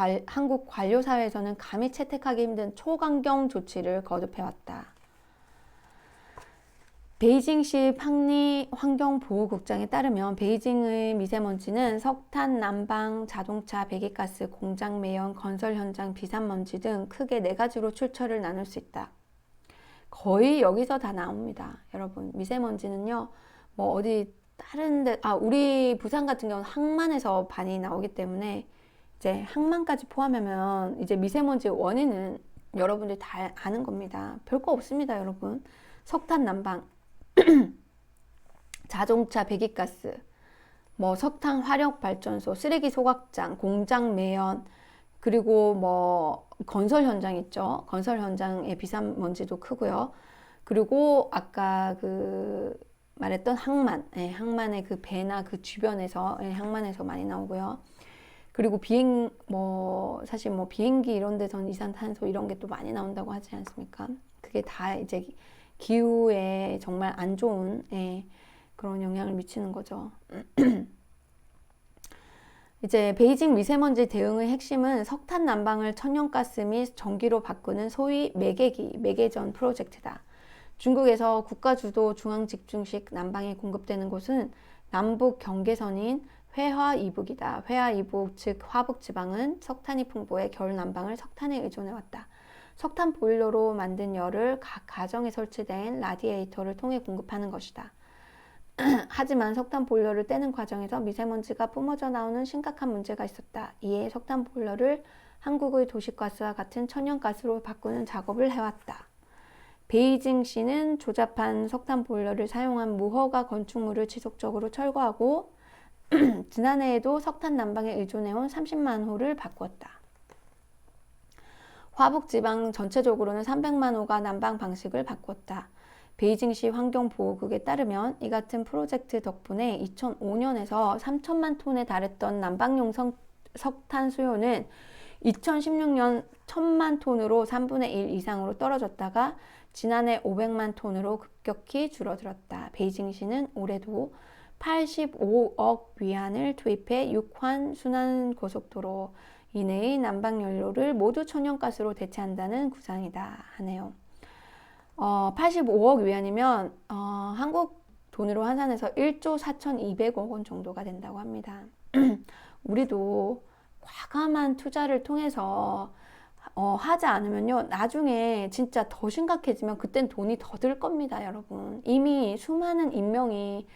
관료사회에서는 감히 채택하기 힘든 초강경 조치를 거듭해왔다. 베이징시 팡리 환경보호국장에 따르면 베이징의 미세먼지는 석탄, 난방, 자동차, 배기가스, 공장 매연, 건설 현장, 비산먼지 등 크게 4가지로 출처를 나눌 수 있다. 거의 여기서 다 나옵니다. 여러분, 미세먼지는요, 뭐 어디 다른 데, 우리 부산 같은 경우는 항만에서 많이 나오기 때문에 이제 항만까지 포함하면 이제 미세먼지 원인은 여러분들이 다 아는 겁니다. 별거 없습니다, 여러분. 석탄, 난방, 자동차 배기가스, 뭐 석탄 화력 발전소, 쓰레기 소각장, 공장 매연, 그리고 뭐 건설 현장 있죠. 건설 현장의 비산먼지도 크고요. 그리고 아까 그 말했던 항만, 항만의 그 배나 그 주변에서, 항만에서 많이 나오고요. 그리고 사실 뭐 비행기 이런 데선 이산탄소 이런 게 또 많이 나온다고 하지 않습니까? 그게 다 이제 기후에 정말 안 좋은 그런 영향을 미치는 거죠. 이제 베이징 미세먼지 대응의 핵심은 석탄 난방을 천연가스 및 전기로 바꾸는 소위 매개전 프로젝트다. 중국에서 국가 주도 중앙 집중식 난방이 공급되는 곳은 남북 경계선인 회화 이북이다. 회화 이북 즉 화북 지방은 석탄이 풍부해 겨울 난방을 석탄에 의존해 왔다. 석탄 보일러로 만든 열을 각 가정에 설치된 라디에이터를 통해 공급하는 것이다. 하지만 석탄 보일러를 떼는 과정에서 미세먼지가 뿜어져 나오는 심각한 문제가 있었다. 이에 석탄 보일러를 한국의 도시가스와 같은 천연가스로 바꾸는 작업을 해왔다. 베이징시는 조잡한 석탄 보일러를 사용한 무허가 건축물을 지속적으로 철거하고 지난해에도 석탄 난방에 의존해온 30만 호를 바꾸었다. 화북지방 전체적으로는 300만 호가 난방 방식을 바꿨다. 베이징시 환경보호국에 따르면 이 같은 프로젝트 덕분에 2005년에서 3천만 톤에 달했던 난방용 석탄 수요는 2016년 1000만 톤으로 3분의 1 이상으로 떨어졌다가 지난해 500만 톤으로 급격히 줄어들었다. 베이징시는 올해도 85억 위안을 투입해 6환 순환고속도로 이내의 난방연료를 모두 천연가스로 대체한다는 구상이다 하네요. 85억 위안이면 한국 돈으로 환산해서 1조 4,200억 원 정도가 된다고 합니다. 우리도 과감한 투자를 통해서 하지 않으면요, 나중에 진짜 더 심각해지면 그땐 돈이 더 들 겁니다, 여러분. 이미 수많은 인명이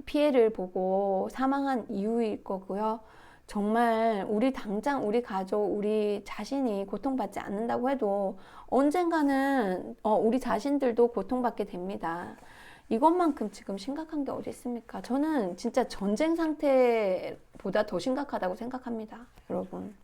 피해를 보고 사망한 이유일 거고요. 정말 우리 당장 우리 가족, 우리 자신이 고통받지 않는다고 해도 언젠가는 우리 자신들도 고통받게 됩니다. 이것만큼 지금 심각한 게 어디 있습니까? 저는 진짜 전쟁 상태보다 더 심각하다고 생각합니다, 여러분.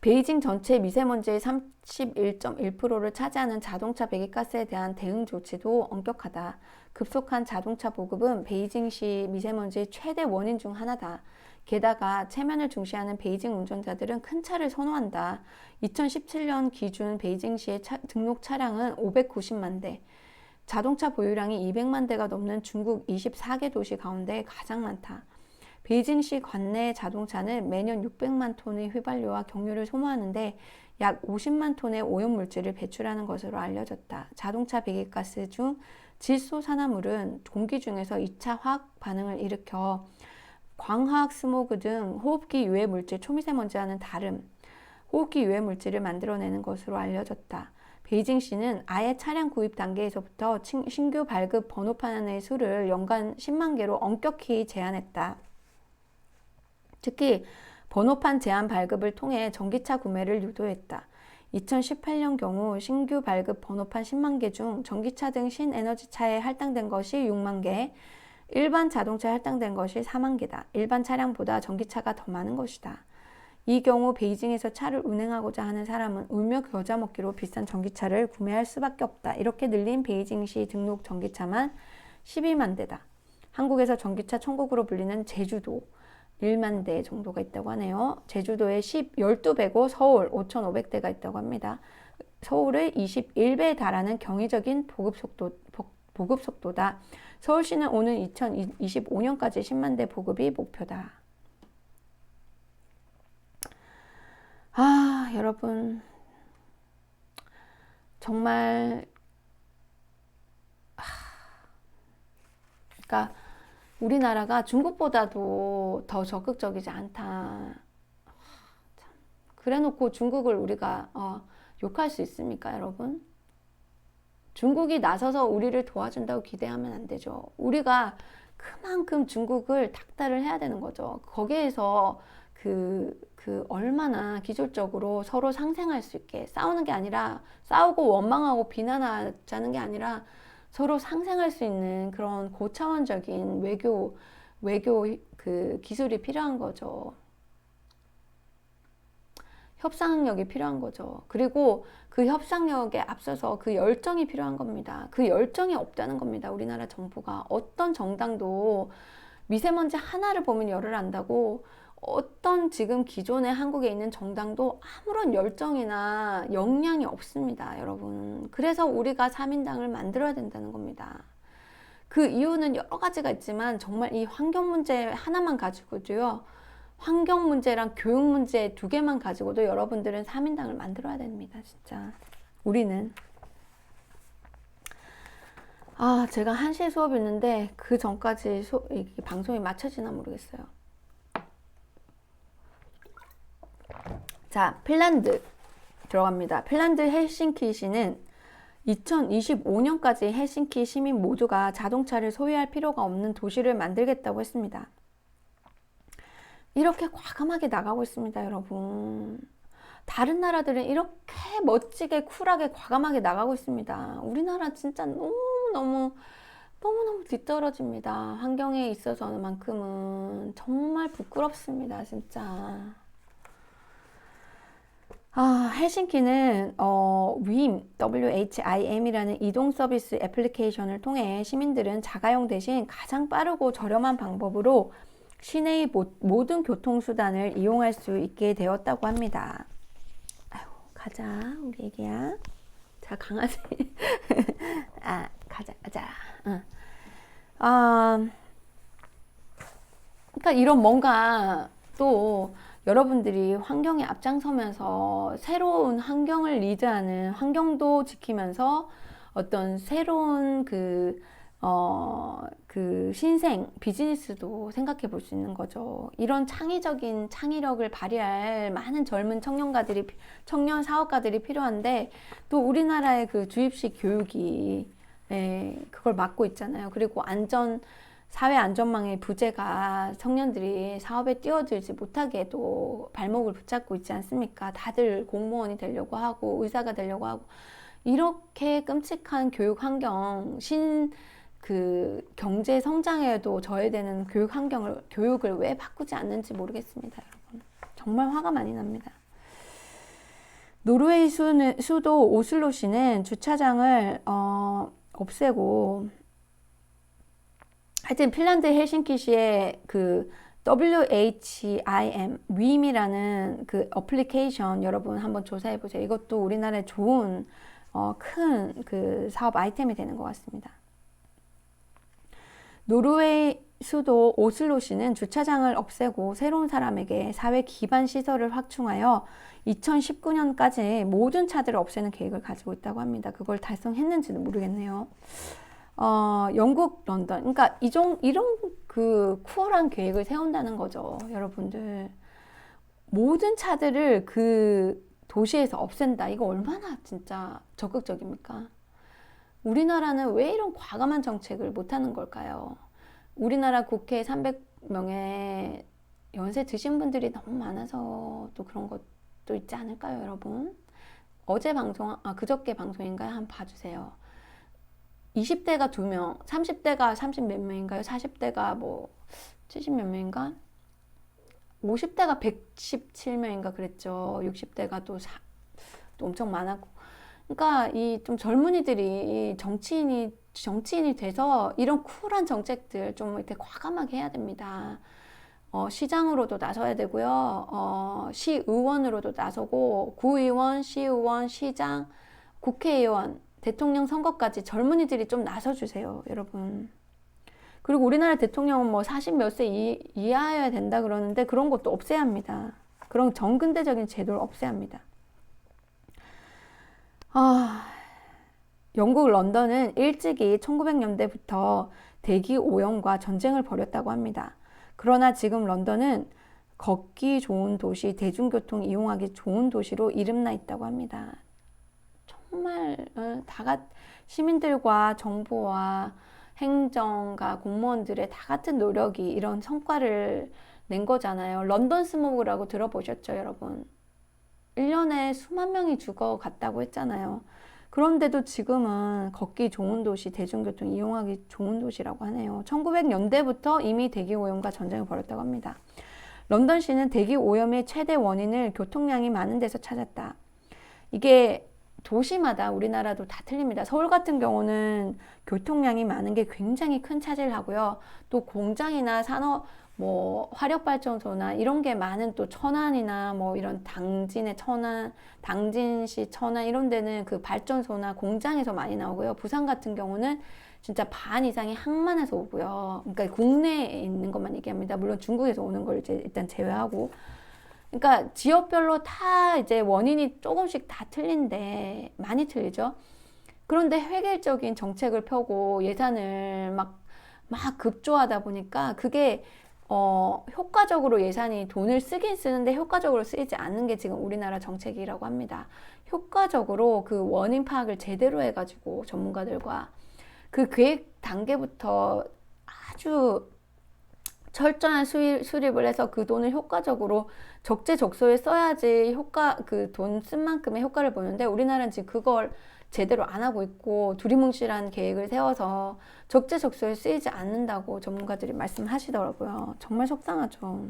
베이징 전체 미세먼지의 31.1%를 차지하는 자동차 배기가스에 대한 대응 조치도 엄격하다. 급속한 자동차 보급은 베이징시 미세먼지의 최대 원인 중 하나다. 게다가 체면을 중시하는 베이징 운전자들은 큰 차를 선호한다. 2017년 기준 베이징시의 등록 차량은 590만 대, 자동차 보유량이 200만 대가 넘는 중국 24개 도시 가운데 가장 많다. 베이징시 관내 자동차는 매년 600만 톤의 휘발유와 경유를 소모하는데 약 50만 톤의 오염물질을 배출하는 것으로 알려졌다. 자동차 배기가스 중 질소 산화물은 공기 중에서 2차 화학 반응을 일으켜 광화학 스모그 등 호흡기 유해 물질 초미세먼지와는 다른 호흡기 유해 물질을 만들어내는 것으로 알려졌다. 베이징시는 아예 차량 구입 단계에서부터 신규 발급 번호판의 수를 연간 10만 개로 엄격히 제한했다. 특히 번호판 제한 발급을 통해 전기차 구매를 유도했다. 2018년 경우 신규 발급 번호판 10만 개 중 전기차 등 신에너지차에 할당된 것이 6만 개, 일반 자동차에 할당된 것이 4만 개다. 일반 차량보다 전기차가 더 많은 것이다. 이 경우 베이징에서 차를 운행하고자 하는 사람은 울며 겨자 먹기로 비싼 전기차를 구매할 수밖에 없다. 이렇게 늘린 베이징시 등록 전기차만 12만 대다. 한국에서 전기차 천국으로 불리는 제주도 1만 대 정도가 있다고 하네요. 제주도에 12배고 서울 5,500대가 있다고 합니다. 서울의 21배에 달하는 경이적인 보급 속도다. 서울시는 오는 2025년까지 10만 대 보급이 목표다. 여러분, 정말 그러니까 우리나라가 중국보다도 더 적극적이지 않다. 그래놓고 중국을 우리가 욕할 수 있습니까, 여러분? 중국이 나서서 우리를 도와준다고 기대하면 안 되죠. 우리가 그만큼 중국을 닥달을 해야 되는 거죠. 거기에서 얼마나 기술적으로 서로 상생할 수 있게 싸우는 게 아니라, 싸우고 원망하고 비난하자는 게 아니라 서로 상생할 수 있는 그런 고차원적인 외교 기술이 필요한 거죠. 협상력이 필요한 거죠. 그리고 그 협상력에 앞서서 그 열정이 필요한 겁니다. 그 열정이 없다는 겁니다. 우리나라 정부가. 어떤 정당도 미세먼지 하나를 보면 열을 안다고, 어떤 지금 기존의 한국에 있는 정당도 아무런 열정이나 역량이 없습니다, 여러분. 그래서 우리가 3인당을 만들어야 된다는 겁니다. 그 이유는 여러 가지가 있지만 정말 이 환경 문제 하나만 가지고도요, 환경 문제랑 교육 문제 2개만 가지고도 여러분들은 3인당을 만들어야 됩니다, 진짜. 우리는. 제가 1시에 수업이 있는데 그 전까지 방송이 맞춰지나 모르겠어요. 자, 핀란드 들어갑니다. 핀란드 헬싱키시는 2025년까지 헬싱키 시민 모두가 자동차를 소유할 필요가 없는 도시를 만들겠다고 했습니다. 이렇게 과감하게 나가고 있습니다, 여러분. 다른 나라들은 이렇게 멋지게 쿨하게 과감하게 나가고 있습니다. 우리나라 진짜 너무너무 뒤떨어집니다. 환경에 있어서만큼은 정말 부끄럽습니다, 진짜. 헬싱키는 WHIM이라는 이동 서비스 애플리케이션을 통해 시민들은 자가용 대신 가장 빠르고 저렴한 방법으로 시내의 모든 교통수단을 이용할 수 있게 되었다고 합니다. 아유, 가자, 우리 애기야. 자, 강아지. 가자. 응. 그러니까 이런 뭔가 또 여러분들이 환경에 앞장서면서 새로운 환경을 리드하는, 환경도 지키면서 어떤 새로운 그 신생 비즈니스도 생각해 볼 수 있는 거죠. 이런 창의적인 창의력을 발휘할 많은 젊은 청년 사업가들이 필요한데, 또 우리나라의 그 주입식 교육이 그걸 막고 있잖아요. 그리고 사회 안전망의 부재가 청년들이 사업에 뛰어들지 못하게도 발목을 붙잡고 있지 않습니까? 다들 공무원이 되려고 하고 의사가 되려고 하고, 이렇게 끔찍한 교육 환경, 경제 성장에도 저해되는 교육을 왜 바꾸지 않는지 모르겠습니다, 여러분. 정말 화가 많이 납니다. 노르웨이 수도 오슬로시는 주차장을 없애고, 하여튼 핀란드 헬싱키시의 그 WHIM이라는 그 어플리케이션 여러분 한번 조사해 보세요. 이것도 우리나라에 좋은 큰 그 사업 아이템이 되는 것 같습니다. 노르웨이 수도 오슬로시는 주차장을 없애고 새로운 사람에게 사회 기반 시설을 확충하여 2019년까지 모든 차들을 없애는 계획을 가지고 있다고 합니다. 그걸 달성했는지는 모르겠네요. 영국 런던, 그러니까 이런 그 쿠어한 계획을 세운다는 거죠, 여러분들. 모든 차들을 그 도시에서 없앤다. 이거 얼마나 진짜 적극적입니까? 우리나라는 왜 이런 과감한 정책을 못하는 걸까요? 우리나라 국회 300명의 연세 드신 분들이 너무 많아서 또 그런 것도 있지 않을까요, 여러분? 그저께 방송인가요? 한번 봐주세요. 20대가 2명, 30대가 30 몇 명인가요? 40대가 뭐 70 몇 명인가? 50대가 117명인가 그랬죠. 60대가 또 엄청 많았고. 그러니까 이 좀 젊은이들이 정치인이 돼서 이런 쿨한 정책들 좀 이렇게 과감하게 해야 됩니다. 시장으로도 나서야 되고요. 시의원으로도 나서고, 구의원, 시의원, 시장, 국회의원, 대통령 선거까지 젊은이들이 좀 나서주세요, 여러분. 그리고 우리나라 대통령은 뭐 40 몇 세 이하여야 된다 그러는데 그런 것도 없애야 합니다. 그런 정근대적인 제도를 없애야 합니다. 영국 런던은 일찍이 1900년대부터 대기 오염과 전쟁을 벌였다고 합니다. 그러나 지금 런던은 걷기 좋은 도시, 대중교통 이용하기 좋은 도시로 이름나 있다고 합니다. 정말 시민들과 정부와 행정가, 공무원들의 다 같은 노력이 이런 성과를 낸 거잖아요. 런던 스모그라고 들어보셨죠, 여러분? 1년에 수만 명이 죽어갔다고 했잖아요. 그런데도 지금은 걷기 좋은 도시, 대중교통 이용하기 좋은 도시라고 하네요. 1900년대부터 이미 대기오염과 전쟁을 벌였다고 합니다. 런던시는 대기오염의 최대 원인을 교통량이 많은 데서 찾았다. 이게 도시마다 우리나라도 다 틀립니다. 서울 같은 경우는 교통량이 많은 게 굉장히 큰 차지를 하고요. 또 공장이나 산업, 화력발전소나 이런 게 많은 또 천안이나 이런 당진시 천안 이런 데는 그 발전소나 공장에서 많이 나오고요. 부산 같은 경우는 진짜 반 이상이 항만에서 오고요. 그러니까 국내에 있는 것만 얘기합니다. 물론 중국에서 오는 걸 이제 일단 제외하고. 그러니까 지역별로 다 이제 원인이 조금씩 다 틀린데 많이 틀리죠. 그런데 획일적인 정책을 펴고 예산을 막 급조하다 보니까 그게 효과적으로 돈을 쓰긴 쓰는데 효과적으로 쓰이지 않는 게 지금 우리나라 정책이라고 합니다. 효과적으로 그 원인 파악을 제대로 해가지고 전문가들과 그 계획 단계부터 아주 철저한 수립을 해서 그 돈을 효과적으로 적재적소에 써야지 그 돈 쓴 만큼의 효과를 보는데 우리나라는 지금 그걸 제대로 안 하고 있고 두리뭉실한 계획을 세워서 적재적소에 쓰이지 않는다고 전문가들이 말씀하시더라고요. 정말 속상하죠.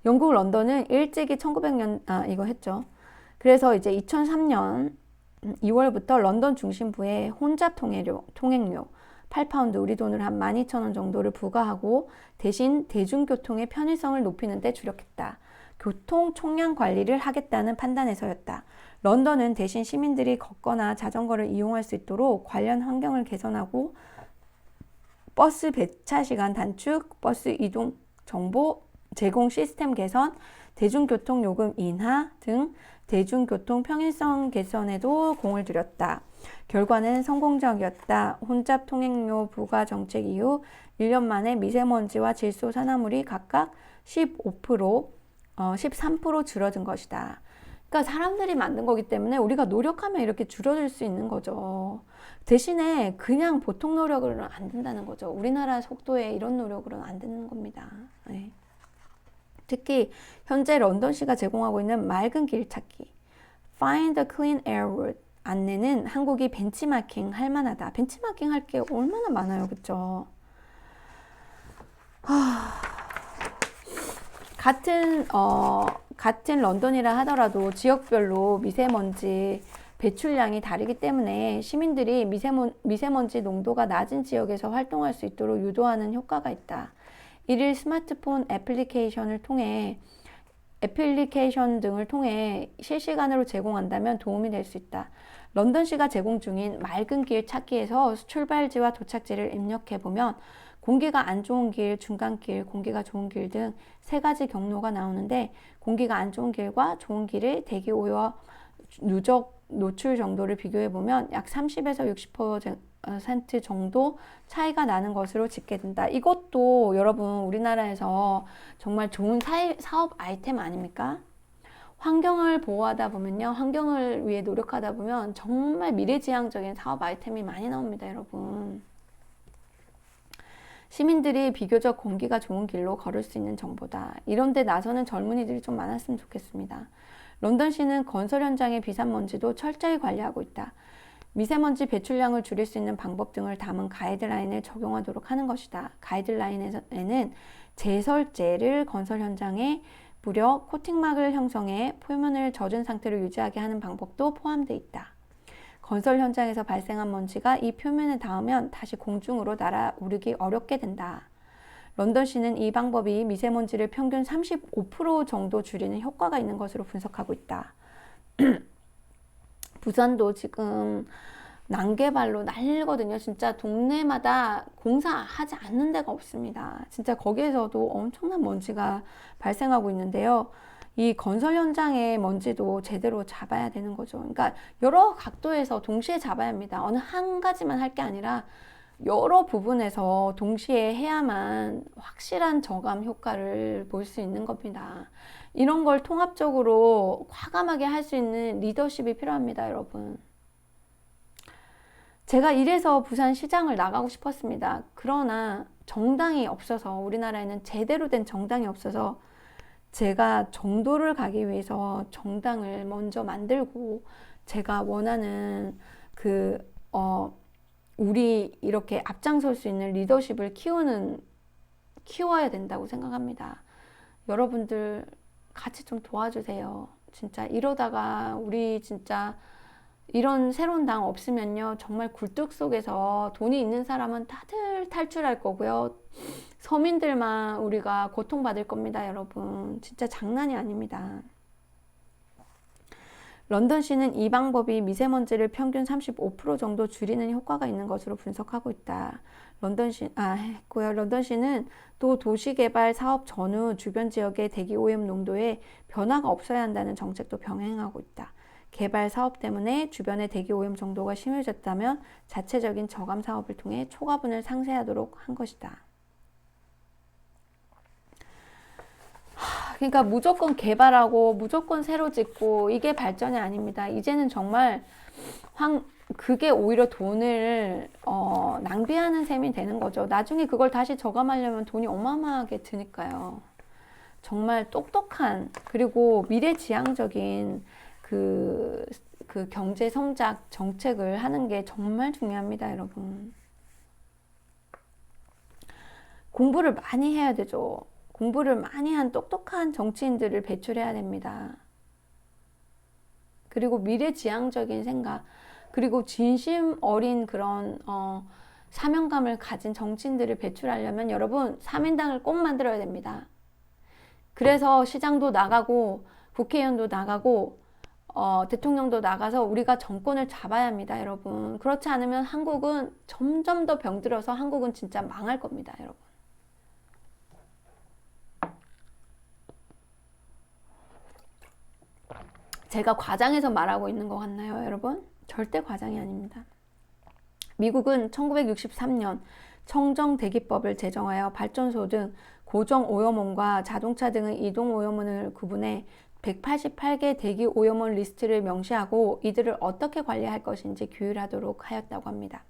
영국 런던은 일찍이 1900년 이거 했죠. 그래서 이제 2003년 2월부터 런던 중심부에 혼잡 통행료 8파운드, 우리 돈으로 한 12,000원 정도를 부과하고 대신 대중교통의 편의성을 높이는 데 주력했다. 교통 총량 관리를 하겠다는 판단에서였다. 런던은 대신 시민들이 걷거나 자전거를 이용할 수 있도록 관련 환경을 개선하고 버스 배차 시간 단축, 버스 이동 정보 제공 시스템 개선, 대중교통 요금 인하 등 대중교통 편의성 개선에도 공을 들였다. 결과는 성공적이었다. 혼잡 통행료 부과 정책 이후 1년 만에 미세먼지와 질소 산화물이 각각 15%, 13% 줄어든 것이다. 그러니까 사람들이 만든 거기 때문에 우리가 노력하면 이렇게 줄어들 수 있는 거죠. 대신에 그냥 보통 노력으로는 안 된다는 거죠. 우리나라 속도에 이런 노력으로는 안 되는 겁니다. 네. 특히 현재 런던시가 제공하고 있는 맑은 길 찾기 Find a clean air route 안내는 한국이 벤치마킹 할 만하다. 벤치마킹 할 게 얼마나 많아요. 그쵸? 같은 런던이라 하더라도 지역별로 미세먼지 배출량이 다르기 때문에 시민들이 미세먼지 농도가 낮은 지역에서 활동할 수 있도록 유도하는 효과가 있다. 이를 스마트폰 애플리케이션 등을 통해 실시간으로 제공한다면 도움이 될 수 있다. 런던시가 제공 중인 맑은 길 찾기에서 출발지와 도착지를 입력해보면 공기가 안 좋은 길, 중간길, 공기가 좋은 길 등 세 가지 경로가 나오는데 공기가 안 좋은 길과 좋은 길의 대기오염 누적 노출 정도를 비교해보면 약 30에서 60% 정도 차이가 나는 것으로 집계된다. 이것도 여러분 우리나라에서 정말 좋은 사업 아이템 아닙니까? 환경을 보호하다 보면요. 환경을 위해 노력하다 보면 정말 미래지향적인 사업 아이템이 많이 나옵니다, 여러분. 시민들이 비교적 공기가 좋은 길로 걸을 수 있는 정보다. 이런 데 나서는 젊은이들이 좀 많았으면 좋겠습니다. 런던시는 건설 현장의 비산먼지도 철저히 관리하고 있다. 미세먼지 배출량을 줄일 수 있는 방법 등을 담은 가이드라인을 적용하도록 하는 것이다. 가이드라인에는 제설제를 건설 현장에 뿌려 코팅막을 형성해 표면을 젖은 상태로 유지하게 하는 방법도 포함되어 있다. 건설 현장에서 발생한 먼지가 이 표면에 닿으면 다시 공중으로 날아오르기 어렵게 된다. 런던시는 이 방법이 미세먼지를 평균 35% 정도 줄이는 효과가 있는 것으로 분석하고 있다. 부산도 지금 난개발로 난리거든요. 진짜 동네마다 공사하지 않는 데가 없습니다. 진짜 거기에서도 엄청난 먼지가 발생하고 있는데요. 이 건설 현장의 먼지도 제대로 잡아야 되는 거죠. 그러니까 여러 각도에서 동시에 잡아야 합니다. 어느 한 가지만 할 게 아니라 여러 부분에서 동시에 해야만 확실한 저감 효과를 볼 수 있는 겁니다. 이런 걸 통합적으로 과감하게 할 수 있는 리더십이 필요합니다, 여러분. 제가 이래서 부산시장을 나가고 싶었습니다. 그러나 정당이 없어서, 우리나라에는 제대로 된 정당이 없어서 제가 정도를 가기 위해서 정당을 먼저 만들고 제가 원하는 우리 이렇게 앞장설 수 있는 리더십을 키워야 된다고 생각합니다. 여러분들 같이 좀 도와주세요. 진짜 이러다가 우리 진짜 이런 새로운 당 없으면요. 정말 굴뚝 속에서 돈이 있는 사람은 다들 탈출할 거고요. 서민들만 우리가 고통받을 겁니다, 여러분. 진짜 장난이 아닙니다. 런던시는 이 방법이 미세먼지를 평균 35% 정도 줄이는 효과가 있는 것으로 분석하고 있다. 런던시는 또 도시개발 사업 전후 주변 지역의 대기오염 농도에 변화가 없어야 한다는 정책도 병행하고 있다. 개발 사업 때문에 주변의 대기오염 정도가 심해졌다면 자체적인 저감 사업을 통해 초과분을 상쇄하도록 한 것이다. 그러니까 무조건 개발하고 무조건 새로 짓고 이게 발전이 아닙니다. 이제는 정말 그게 오히려 돈을 낭비하는 셈이 되는 거죠. 나중에 그걸 다시 저감하려면 돈이 어마어마하게 드니까요. 정말 똑똑한 그리고 미래지향적인 그 경제 성장 정책을 하는 게 정말 중요합니다, 여러분. 공부를 많이 해야 되죠. 공부를 많이 한 똑똑한 정치인들을 배출해야 됩니다. 그리고 미래지향적인 생각, 그리고 진심 어린 그런 사명감을 가진 정치인들을 배출하려면 여러분 3인당을 꼭 만들어야 됩니다. 그래서 시장도 나가고 국회의원도 나가고 대통령도 나가서 우리가 정권을 잡아야 합니다, 여러분. 그렇지 않으면 한국은 점점 더 병들어서 한국은 진짜 망할 겁니다, 여러분. 제가 과장해서 말하고 있는 것 같나요, 여러분? 절대 과장이 아닙니다. 미국은 1963년 청정대기법을 제정하여 발전소 등 고정 오염원과 자동차 등의 이동 오염원을 구분해 188개 대기 오염원 리스트를 명시하고 이들을 어떻게 관리할 것인지 규율하도록 하였다고 합니다.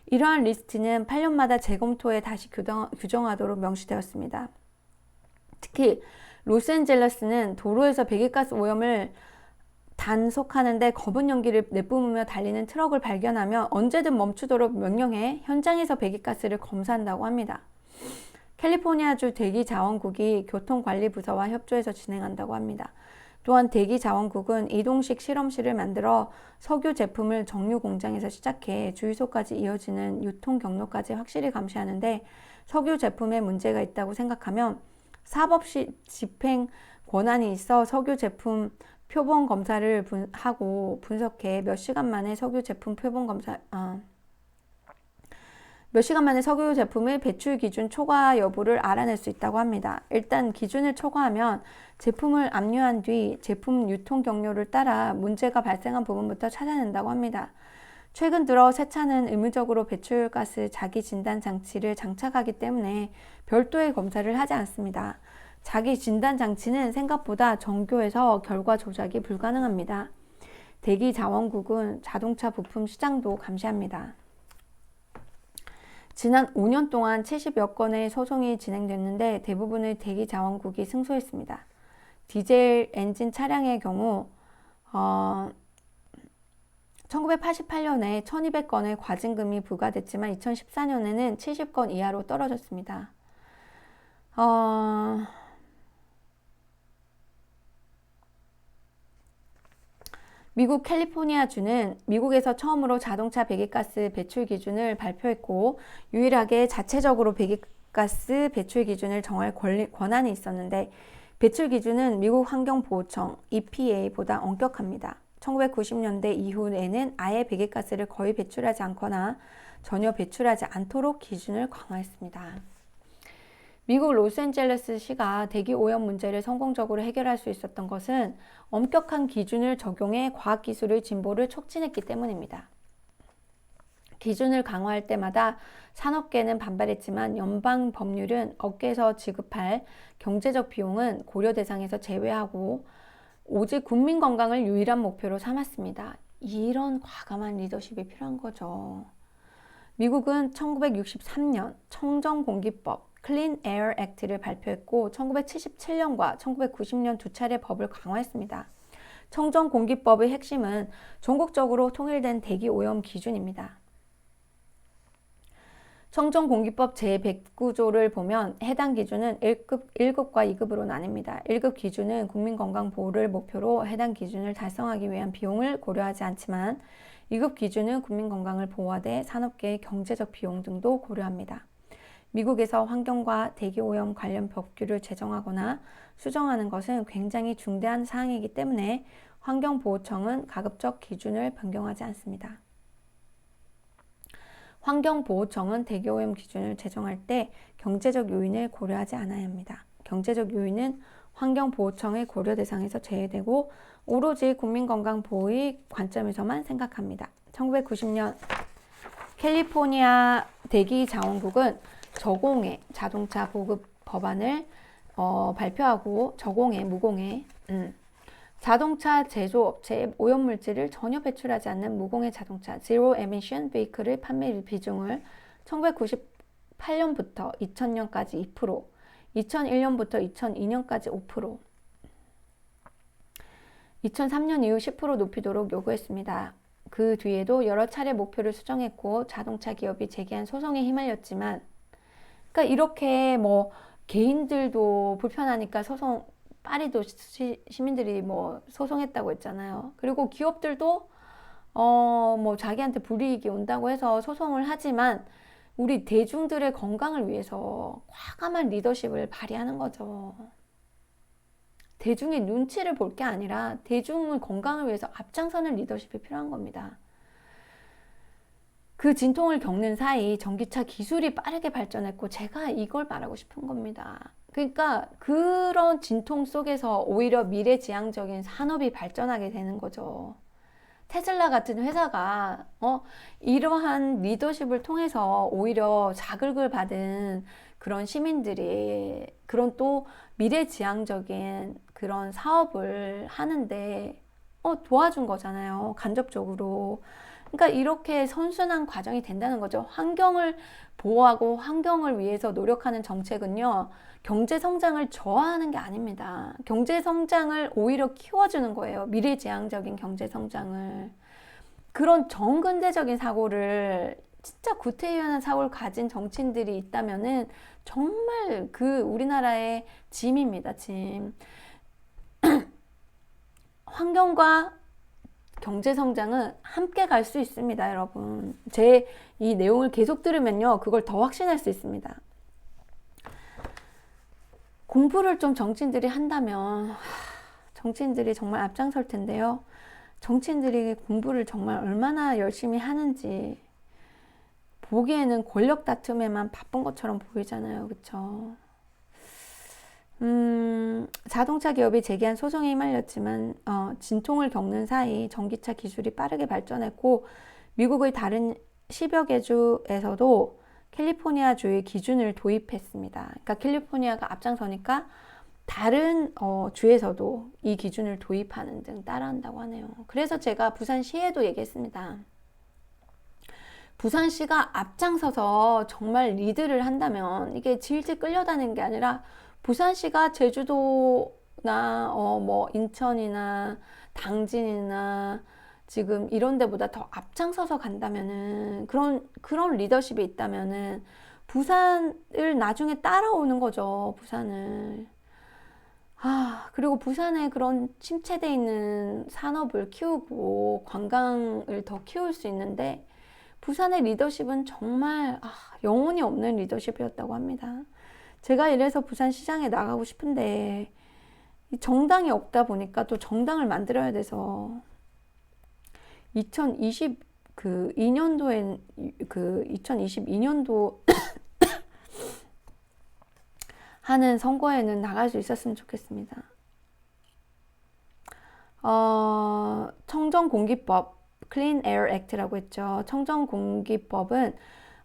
이러한 리스트는 8년마다 재검토해 다시 규정하도록 명시되었습니다. 특히 로스앤젤레스는 도로에서 배기가스 오염을 단속하는데 검은 연기를 내뿜으며 달리는 트럭을 발견하면 언제든 멈추도록 명령해 현장에서 배기가스를 검사한다고 합니다. 캘리포니아주 대기자원국이 교통관리부서와 협조해서 진행한다고 합니다. 또한 대기자원국은 이동식 실험실을 만들어 석유 제품을 정유 공장에서 시작해 주유소까지 이어지는 유통 경로까지 확실히 감시하는데 석유 제품에 문제가 있다고 생각하면 사법 집행 권한이 있어 석유 제품 표본 검사를 하고 분석해 몇 시간 만에 석유 제품의 배출 기준 초과 여부를 알아낼 수 있다고 합니다. 일단 기준을 초과하면 제품을 압류한 뒤 제품 유통 경로를 따라 문제가 발생한 부분부터 찾아낸다고 합니다. 최근 들어 새 차는 의무적으로 배출가스 자기 진단 장치를 장착하기 때문에 별도의 검사를 하지 않습니다. 자기 진단 장치는 생각보다 정교해서 결과 조작이 불가능합니다. 대기자원국은 자동차 부품 시장도 감시합니다. 지난 5년 동안 70여 건의 소송이 진행됐는데 대부분의 대기자원국이 승소했습니다. 디젤 엔진 차량의 경우 1988년에 1200건의 과징금이 부과됐지만 2014년에는 70건 이하로 떨어졌습니다. 미국 캘리포니아주는 미국에서 처음으로 자동차 배기가스 배출 기준을 발표했고 유일하게 자체적으로 배기가스 배출 기준을 정할 권한이 있었는데 배출 기준은 미국 환경보호청 EPA보다 엄격합니다. 1990년대 이후에는 아예 배기가스를 거의 배출하지 않거나 전혀 배출하지 않도록 기준을 강화했습니다. 미국 로스앤젤레스시가 대기 오염 문제를 성공적으로 해결할 수 있었던 것은 엄격한 기준을 적용해 과학기술의 진보를 촉진했기 때문입니다. 기준을 강화할 때마다 산업계는 반발했지만 연방 법률은 업계에서 지급할 경제적 비용은 고려 대상에서 제외하고 오직 국민 건강을 유일한 목표로 삼았습니다. 이런 과감한 리더십이 필요한 거죠. 미국은 1963년 청정공기법 클린 에어 액트를 발표했고 1977년과 1990년 두 차례 법을 강화했습니다. 청정공기법의 핵심은 전국적으로 통일된 대기오염 기준입니다. 청정공기법 제109조를 보면 해당 기준은 1급과 2급으로 나뉩니다. 1급 기준은 국민건강보호를 목표로 해당 기준을 달성하기 위한 비용을 고려하지 않지만 2급 기준은 국민건강을 보호하되 산업계의 경제적 비용 등도 고려합니다. 미국에서 환경과 대기오염 관련 법규를 제정하거나 수정하는 것은 굉장히 중대한 사항이기 때문에 환경보호청은 가급적 기준을 변경하지 않습니다. 환경보호청은 대기오염 기준을 제정할 때 경제적 요인을 고려하지 않아야 합니다. 경제적 요인은 환경보호청의 고려 대상에서 제외되고 오로지 국민건강보호의 관점에서만 생각합니다. 1990년 캘리포니아 대기자원국은 저공해 자동차 보급 법안을 발표하고 저공해, 무공해 자동차 제조업체의 오염물질을 전혀 배출하지 않는 무공해 자동차 Zero Emission Vehicle의 판매 비중을 1998년부터 2000년까지 2%, 2001년부터 2002년까지 5%, 2003년 이후 10% 높이도록 요구했습니다. 그 뒤에도 여러 차례 목표를 수정했고 자동차 기업이 제기한 소송에 휘말렸지만 그러니까 이렇게 뭐 개인들도 불편하니까 소송 파리도 시민들이 뭐 소송했다고 했잖아요. 그리고 기업들도 뭐 자기한테 불이익이 온다고 해서 소송을 하지만 우리 대중들의 건강을 위해서 과감한 리더십을 발휘하는 거죠. 대중의 눈치를 볼 게 아니라 대중의 건강을 위해서 앞장서는 리더십이 필요한 겁니다. 그 진통을 겪는 사이 전기차 기술이 빠르게 발전했고 제가 이걸 말하고 싶은 겁니다. 그러니까 그런 진통 속에서 오히려 미래지향적인 산업이 발전하게 되는 거죠. 테슬라 같은 회사가 이러한 리더십을 통해서 오히려 자극을 받은 그런 시민들이 그런 또 미래지향적인 그런 사업을 하는데 도와준 거잖아요. 간접적으로. 그러니까 이렇게 선순환 과정이 된다는 거죠. 환경을 보호하고 환경을 위해서 노력하는 정책은요, 경제 성장을 저하하는 게 아닙니다. 경제 성장을 오히려 키워주는 거예요. 미래지향적인 경제 성장을. 그런 정근대적인 사고를, 진짜 구태의연한 사고를 가진 정치인들이 있다면은 정말 그 우리나라의 짐입니다, 짐. 환경과 경제 성장은 함께 갈 수 있습니다, 여러분. 제 이 내용을 계속 들으면요, 그걸 더 확신할 수 있습니다. 공부를 좀 정치인들이 한다면 정치인들이 정말 앞장설 텐데요. 정치인들이 공부를 정말 얼마나 열심히 하는지 보기에는 권력 다툼에만 바쁜 것처럼 보이잖아요. 그쵸? 자동차 기업이 제기한 소송에 휘말렸지만 진통을 겪는 사이 전기차 기술이 빠르게 발전했고 미국의 다른 10여 개 주에서도 캘리포니아 주의 기준을 도입했습니다. 그러니까 캘리포니아가 앞장서니까 다른 주에서도 이 기준을 도입하는 등 따라한다고 하네요. 그래서 제가 부산시에도 얘기했습니다. 부산시가 앞장서서 정말 리드를 한다면 이게 질질 끌려다니는 게 아니라 부산시가 제주도나 뭐 인천이나 당진이나 지금 이런 데보다 더 앞장서서 간다면은 그런 리더십이 있다면은 부산을 나중에 따라오는 거죠. 부산을. 그리고 부산에 그런 침체돼 있는 산업을 키우고 관광을 더 키울 수 있는데 부산의 리더십은 정말 영혼이 없는 리더십이었다고 합니다. 제가 이래서 부산시장에 나가고 싶은데 정당이 없다 보니까 또 정당을 만들어야 돼서 2022년도 하는 선거에는 나갈 수 있었으면 좋겠습니다. 청정공기법, Clean Air Act라고 했죠. 청정공기법은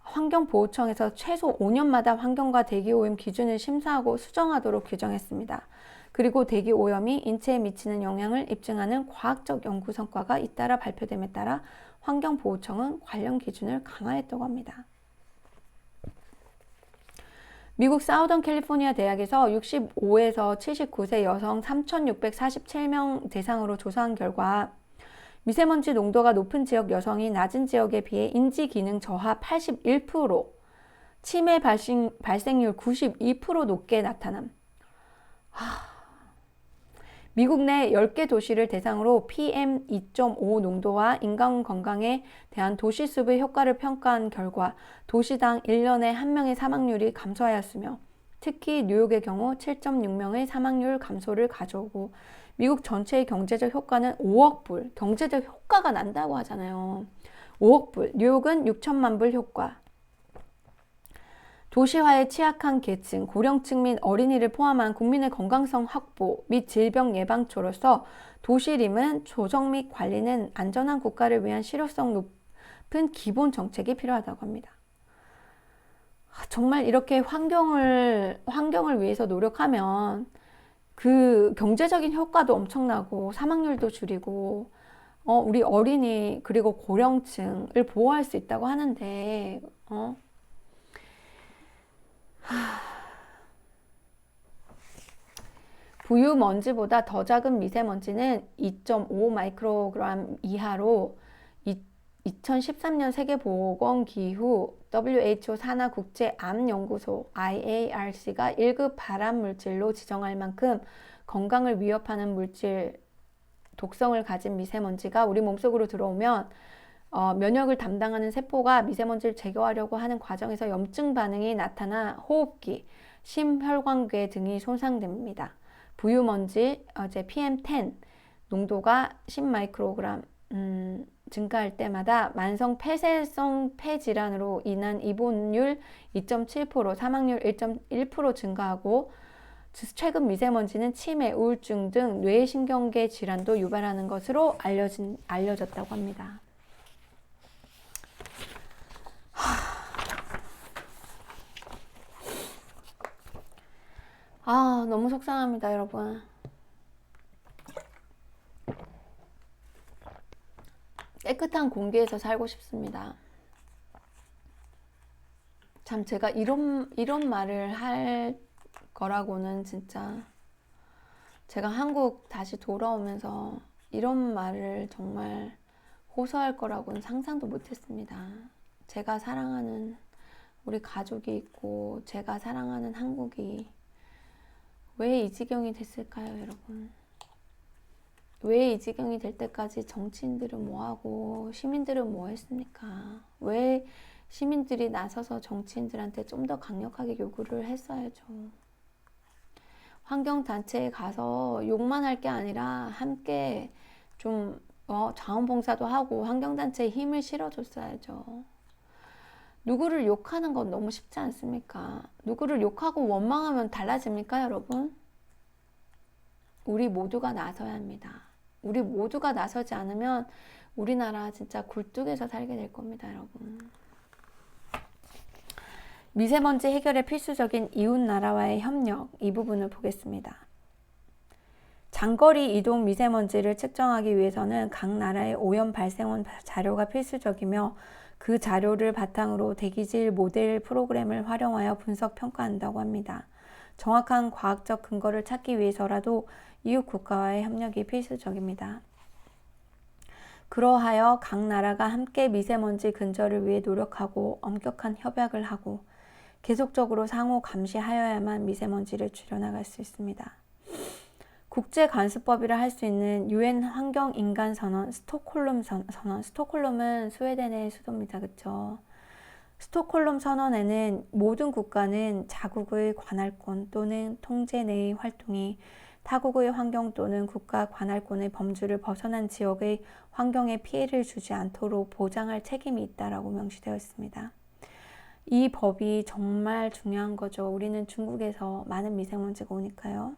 환경보호청에서 최소 5년마다 환경과 대기오염 기준을 심사하고 수정하도록 규정했습니다. 그리고 대기오염이 인체에 미치는 영향을 입증하는 과학적 연구 성과가 잇따라 발표됨에 따라 환경보호청은 관련 기준을 강화했다고 합니다. 미국 사우던 캘리포니아 대학에서 65에서 79세 여성 3,647명 대상으로 조사한 결과 미세먼지 농도가 높은 지역 여성이 낮은 지역에 비해 인지 기능 저하 81%, 치매 발생률 92% 높게 나타남. 미국 내 10개 도시를 대상으로 PM2.5 농도와 인간 건강에 대한 도시숲의 효과를 평가한 결과 도시당 1년에 1명의 사망률이 감소하였으며 특히 뉴욕의 경우 7.6명의 사망률 감소를 가져오고 미국 전체의 경제적 효과는 5억 불, 경제적 효과가 난다고 하잖아요. 5억 불, 뉴욕은 6천만 불 효과. 도시화에 취약한 계층, 고령층 및 어린이를 포함한 국민의 건강성 확보 및 질병 예방초로서 도시림은 조정 및 관리는 안전한 국가를 위한 실효성 높은 기본 정책이 필요하다고 합니다. 정말 이렇게 환경을 위해서 노력하면 그 경제적인 효과도 엄청나고 사망률도 줄이고 우리 어린이 그리고 고령층을 보호할 수 있다고 하는데 부유 먼지보다 더 작은 미세먼지는 2.5 마이크로그램 이하로 2013년 세계보건기후 WHO 산하국제암연구소 IARC가 1급 발암물질로 지정할 만큼 건강을 위협하는 물질 독성을 가진 미세먼지가 우리 몸속으로 들어오면 면역을 담당하는 세포가 미세먼지를 제거하려고 하는 과정에서 염증 반응이 나타나 호흡기, 심혈관계 등이 손상됩니다. 부유먼지, 이제 PM10 농도가 10마이크로그램 증가할 때마다 만성 폐쇄성 폐질환으로 인한 입원율 2.7%, 사망률 1.1% 증가하고 최근 미세먼지는 치매, 우울증 등 뇌신경계 질환도 유발하는 것으로 알려졌다고 합니다. 너무 속상합니다, 여러분. 깨끗한 공기에서 살고 싶습니다. 참 제가 이런 말을 할 거라고는 진짜 제가 한국 다시 돌아오면서 이런 말을 정말 호소할 거라고는 상상도 못했습니다. 제가 사랑하는 우리 가족이 있고 제가 사랑하는 한국이 왜 이 지경이 됐을까요, 여러분? 왜 이 지경이 될 때까지 정치인들은 뭐하고 시민들은 뭐 했습니까? 왜 시민들이 나서서 정치인들한테 좀 더 강력하게 요구를 했어야죠. 환경단체에 가서 욕만 할 게 아니라 함께 좀 자원봉사도 하고 환경단체에 힘을 실어줬어야죠. 누구를 욕하는 건 너무 쉽지 않습니까? 누구를 욕하고 원망하면 달라집니까, 여러분? 우리 모두가 나서야 합니다. 우리 모두가 나서지 않으면 우리나라 진짜 굴뚝에서 살게 될 겁니다, 여러분. 미세먼지 해결에 필수적인 이웃나라와의 협력, 이 부분을 보겠습니다. 장거리 이동 미세먼지를 측정하기 위해서는 각 나라의 오염 발생원 자료가 필수적이며 그 자료를 바탕으로 대기질 모델 프로그램을 활용하여 분석 평가한다고 합니다. 정확한 과학적 근거를 찾기 위해서라도 이웃 국가와의 협력이 필수적입니다. 그러하여 각 나라가 함께 미세먼지 근절을 위해 노력하고 엄격한 협약을 하고 계속적으로 상호 감시하여야만 미세먼지를 줄여나갈 수 있습니다. 국제관습법이라 할 수 있는 유엔 환경인간선언, 스톡홀름 선언, 스톡홀름은 스웨덴의 수도입니다. 그쵸? 스톡홀름 선언에는 모든 국가는 자국의 관할권 또는 통제 내의 활동이 타국의 환경 또는 국가 관할권의 범주를 벗어난 지역의 환경에 피해를 주지 않도록 보장할 책임이 있다라고 명시되어 있습니다. 이 법이 정말 중요한 거죠. 우리는 중국에서 많은 미세먼지가 오니까요.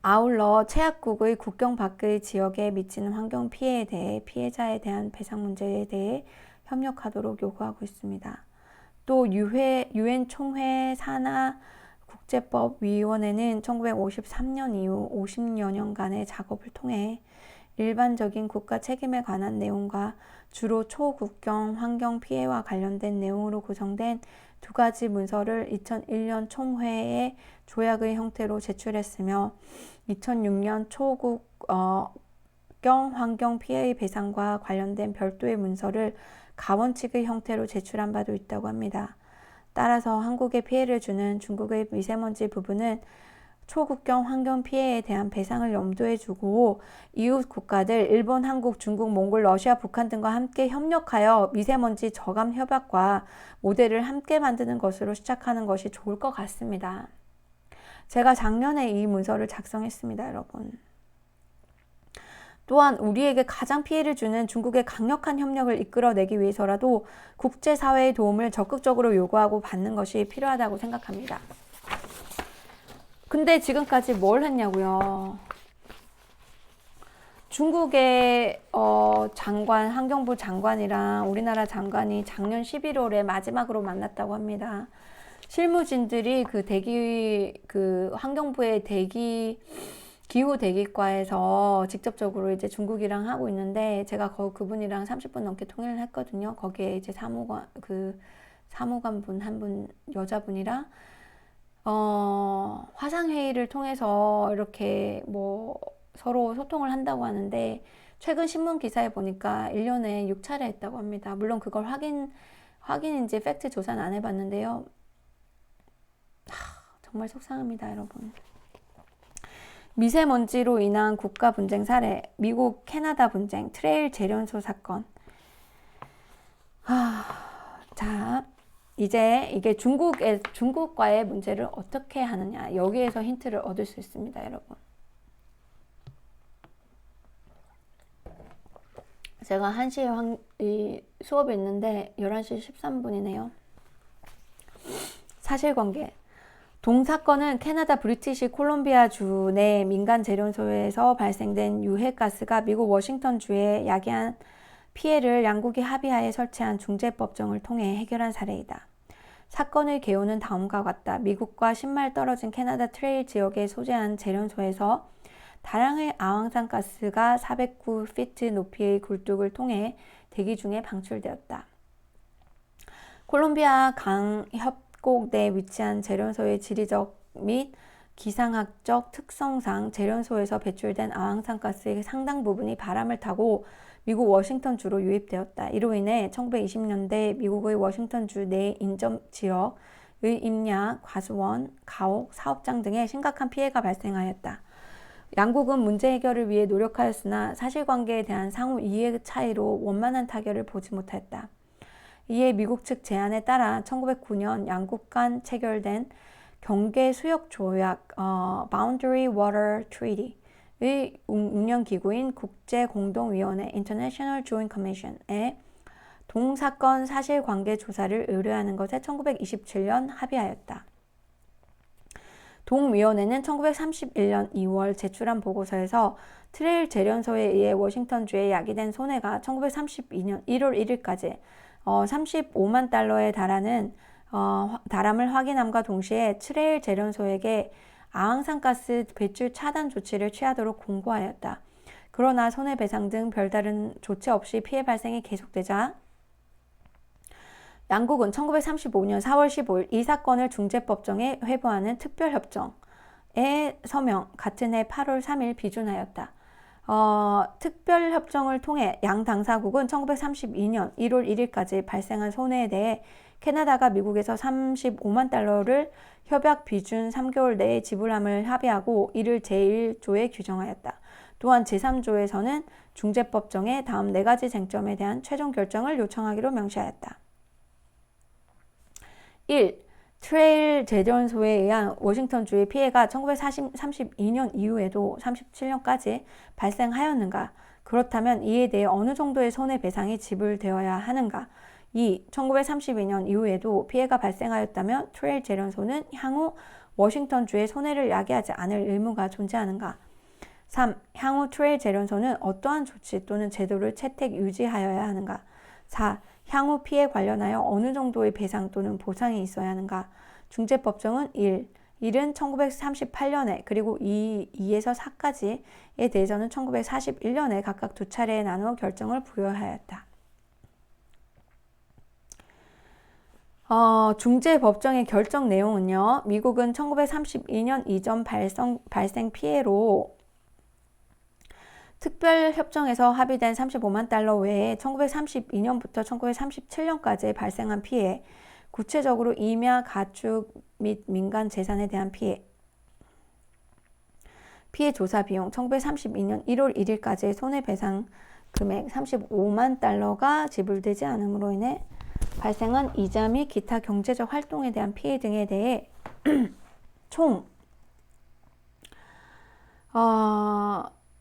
아울러 최약국의 국경 밖의 지역에 미치는 환경 피해에 대해 피해자에 대한 배상 문제에 대해 협력하도록 요구하고 있습니다. 또 유엔 총회 산하 국제법위원회는 1953년 이후 50여 년간의 작업을 통해 일반적인 국가 책임에 관한 내용과 주로 초국경 환경 피해와 관련된 내용으로 구성된 두 가지 문서를 2001년 총회에 조약의 형태로 제출했으며 2006년 초국경 환경 피해의 배상과 관련된 별도의 문서를 가원칙의 형태로 제출한 바도 있다고 합니다. 따라서 한국에 피해를 주는 중국의 미세먼지 부분은 초국경 환경 피해에 대한 배상을 염두에 두고 이웃 국가들 일본, 한국, 중국, 몽골, 러시아, 북한 등과 함께 협력하여 미세먼지 저감 협약과 모델을 함께 만드는 것으로 시작하는 것이 좋을 것 같습니다. 제가 작년에 이 문서를 작성했습니다, 여러분. 또한 우리에게 가장 피해를 주는 중국의 강력한 협력을 이끌어내기 위해서라도 국제사회의 도움을 적극적으로 요구하고 받는 것이 필요하다고 생각합니다. 근데 지금까지 뭘 했냐고요? 중국의 장관, 환경부 장관이랑 우리나라 장관이 작년 11월에 마지막으로 만났다고 합니다. 실무진들이 환경부의 기후 대기과에서 직접적으로 이제 중국이랑 하고 있는데 제가 그분이랑 30분 넘게 통화를 했거든요. 거기에 이제 사무관분 한 분 여자분이랑 화상회의를 통해서 이렇게 서로 소통을 한다고 하는데 최근 신문 기사에 보니까 1년에 6차례 했다고 합니다. 물론 그걸 확인인지 팩트 조사는 안 해봤는데요. 정말 속상합니다, 여러분. 미세먼지로 인한 국가 분쟁 사례, 미국 캐나다 분쟁, 트레일 재련소 사건. 자, 이제 이게 중국과의 문제를 어떻게 하느냐, 여기에서 힌트를 얻을 수 있습니다, 여러분. 제가 1시에 수업이 있는데 11시 13분이네요. 사실관계. 동사건은 캐나다 브리티시 콜롬비아 주 내 민간 재련소에서 발생된 유해가스가 미국 워싱턴 주에 야기한 피해를 양국이 합의하에 설치한 중재법정을 통해 해결한 사례이다. 사건의 개요는 다음과 같다. 미국과 10마일 떨어진 캐나다 트레일 지역에 소재한 재련소에서 다량의 아황산가스가 409피트 높이의 굴뚝을 통해 대기 중에 방출되었다. 콜롬비아 강 협곡 내 위치한 재련소의 지리적 및 기상학적 특성상 재련소에서 배출된 아황산가스의 상당 부분이 바람을 타고 미국 워싱턴 주로 유입되었다. 이로 인해 1920년대 미국의 워싱턴 주 내 인접 지역의 임야, 과수원, 가옥, 사업장 등에 심각한 피해가 발생하였다. 양국은 문제 해결을 위해 노력하였으나 사실관계에 대한 상호 이해 차이로 원만한 타결을 보지 못했다. 이에 미국 측 제안에 따라 1909년 양국 간 체결된 경계 수역 조약 Boundary Water Treaty의 운영기구인 국제공동위원회 International Joint Commission에 동사건 사실관계 조사를 의뢰하는 것에 1927년 합의하였다. 동위원회는 1931년 2월 제출한 보고서에서 트레일 재련소에 의해 워싱턴주에 야기된 손해가 1932년 1월 1일까지 35만 달러에 달하는 달함을 확인함과 동시에 트레일 재련소에게 아황산가스 배출 차단 조치를 취하도록 공고하였다. 그러나 손해배상 등 별다른 조치 없이 피해 발생이 계속되자 양국은 1935년 4월 15일 이 사건을 중재법정에 회부하는 특별협정에 서명, 같은 해 8월 3일 비준하였다. 특별협정을 통해 양 당사국은 1932년 1월 1일까지 발생한 손해에 대해 캐나다가 미국에서 35만 달러를 협약 비준 3개월 내에 지불함을 합의하고 이를 제1조에 규정하였다. 또한 제3조에서는 중재법정에 다음 4가지 쟁점에 대한 최종 결정을 요청하기로 명시하였다. 1. 트레일 재련소에 의한 워싱턴주의 피해가 1932년 이후에도 37년까지 발생하였는가? 그렇다면 이에 대해 어느 정도의 손해배상이 지불되어야 하는가? 2. 1932년 이후에도 피해가 발생하였다면 트레일 재련소는 향후 워싱턴주의 손해를 야기하지 않을 의무가 존재하는가? 3. 향후 트레일 재련소는 어떠한 조치 또는 제도를 채택 유지하여야 하는가? 4. 향후 피해 관련하여 어느 정도의 배상 또는 보상이 있어야 하는가? 중재법정은 1. 1은 1938년에 그리고 2에서 4까지에 대해서는 1941년에 각각 2차례에 나누어 결정을 부여하였다. 중재법정의 결정 내용은요. 미국은 1932년 이전 발생 피해로 특별협정에서 합의된 35만 달러 외에 1932년부터 1937년까지 발생한 피해, 구체적으로 임야, 가축 및 민간 재산에 대한 피해 조사 비용 1932년 1월 1일까지의 손해배상 금액 35만 달러가 지불되지 않음으로 인해 발생한 이자 및 기타 경제적 활동에 대한 피해 등에 대해 총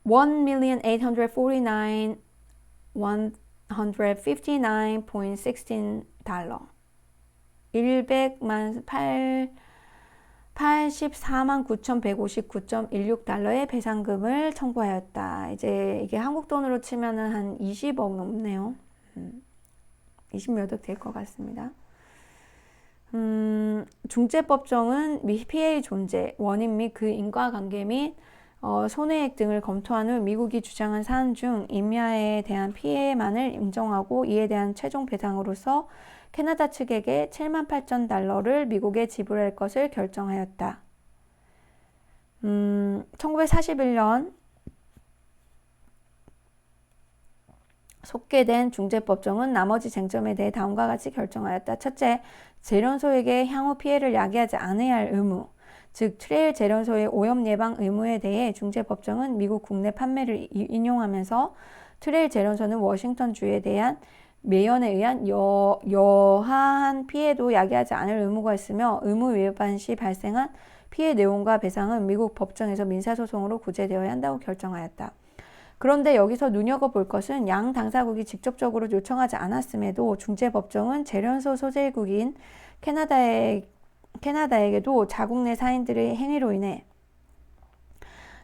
1,849,159.16 달러 1,849,159.16 달러의 배상금을 청구하였다. 이제 이게 한국 돈으로 치면은 한 20억 넘네요. 20몇 억 될 것 같습니다. 중재법정은 피해의 존재, 원인 및 그 인과관계 및 손해액 등을 검토한 후 미국이 주장한 사안 중 임야에 대한 피해만을 인정하고 이에 대한 최종 배상으로서 캐나다 측에게 78,000달러를 미국에 지불할 것을 결정하였다. 1941년 속개된 중재법정은 나머지 쟁점에 대해 다음과 같이 결정하였다. 첫째, 재련소에게 향후 피해를 야기하지 않아야 할 의무, 즉 트레일 재련소의 오염 예방 의무에 대해 중재법정은 미국 국내 판매를 인용하면서 트레일 재련소는 워싱턴주에 대한 매연에 의한 여하한 피해도 야기하지 않을 의무가 있으며 의무 위반 시 발생한 피해 내용과 배상은 미국 법정에서 민사소송으로 구제되어야 한다고 결정하였다. 그런데 여기서 눈여겨볼 것은 양 당사국이 직접적으로 요청하지 않았음에도 중재법정은 재련소 소재국인 캐나다에게도 자국 내 사인들의 행위로 인해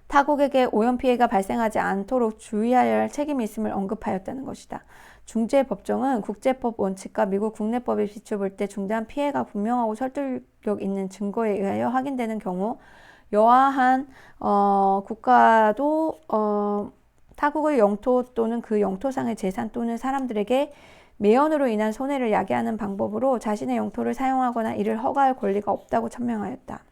타국에게 오염 피해가 발생하지 않도록 주의하여야 할 책임이 있음을 언급하였다는 것이다. 중재법정은 국제법 원칙과 미국 국내법에 비춰볼 때 중대한 피해가 분명하고 설득력 있는 증거에 의하여 확인되는 경우 여하한 국가도 타국의 영토 또는 그 영토상의 재산 또는 사람들에게 매연으로 인한 손해를 야기하는 방법으로 자신의 영토를 사용하거나 이를 허가할 권리가 없다고 천명하였다.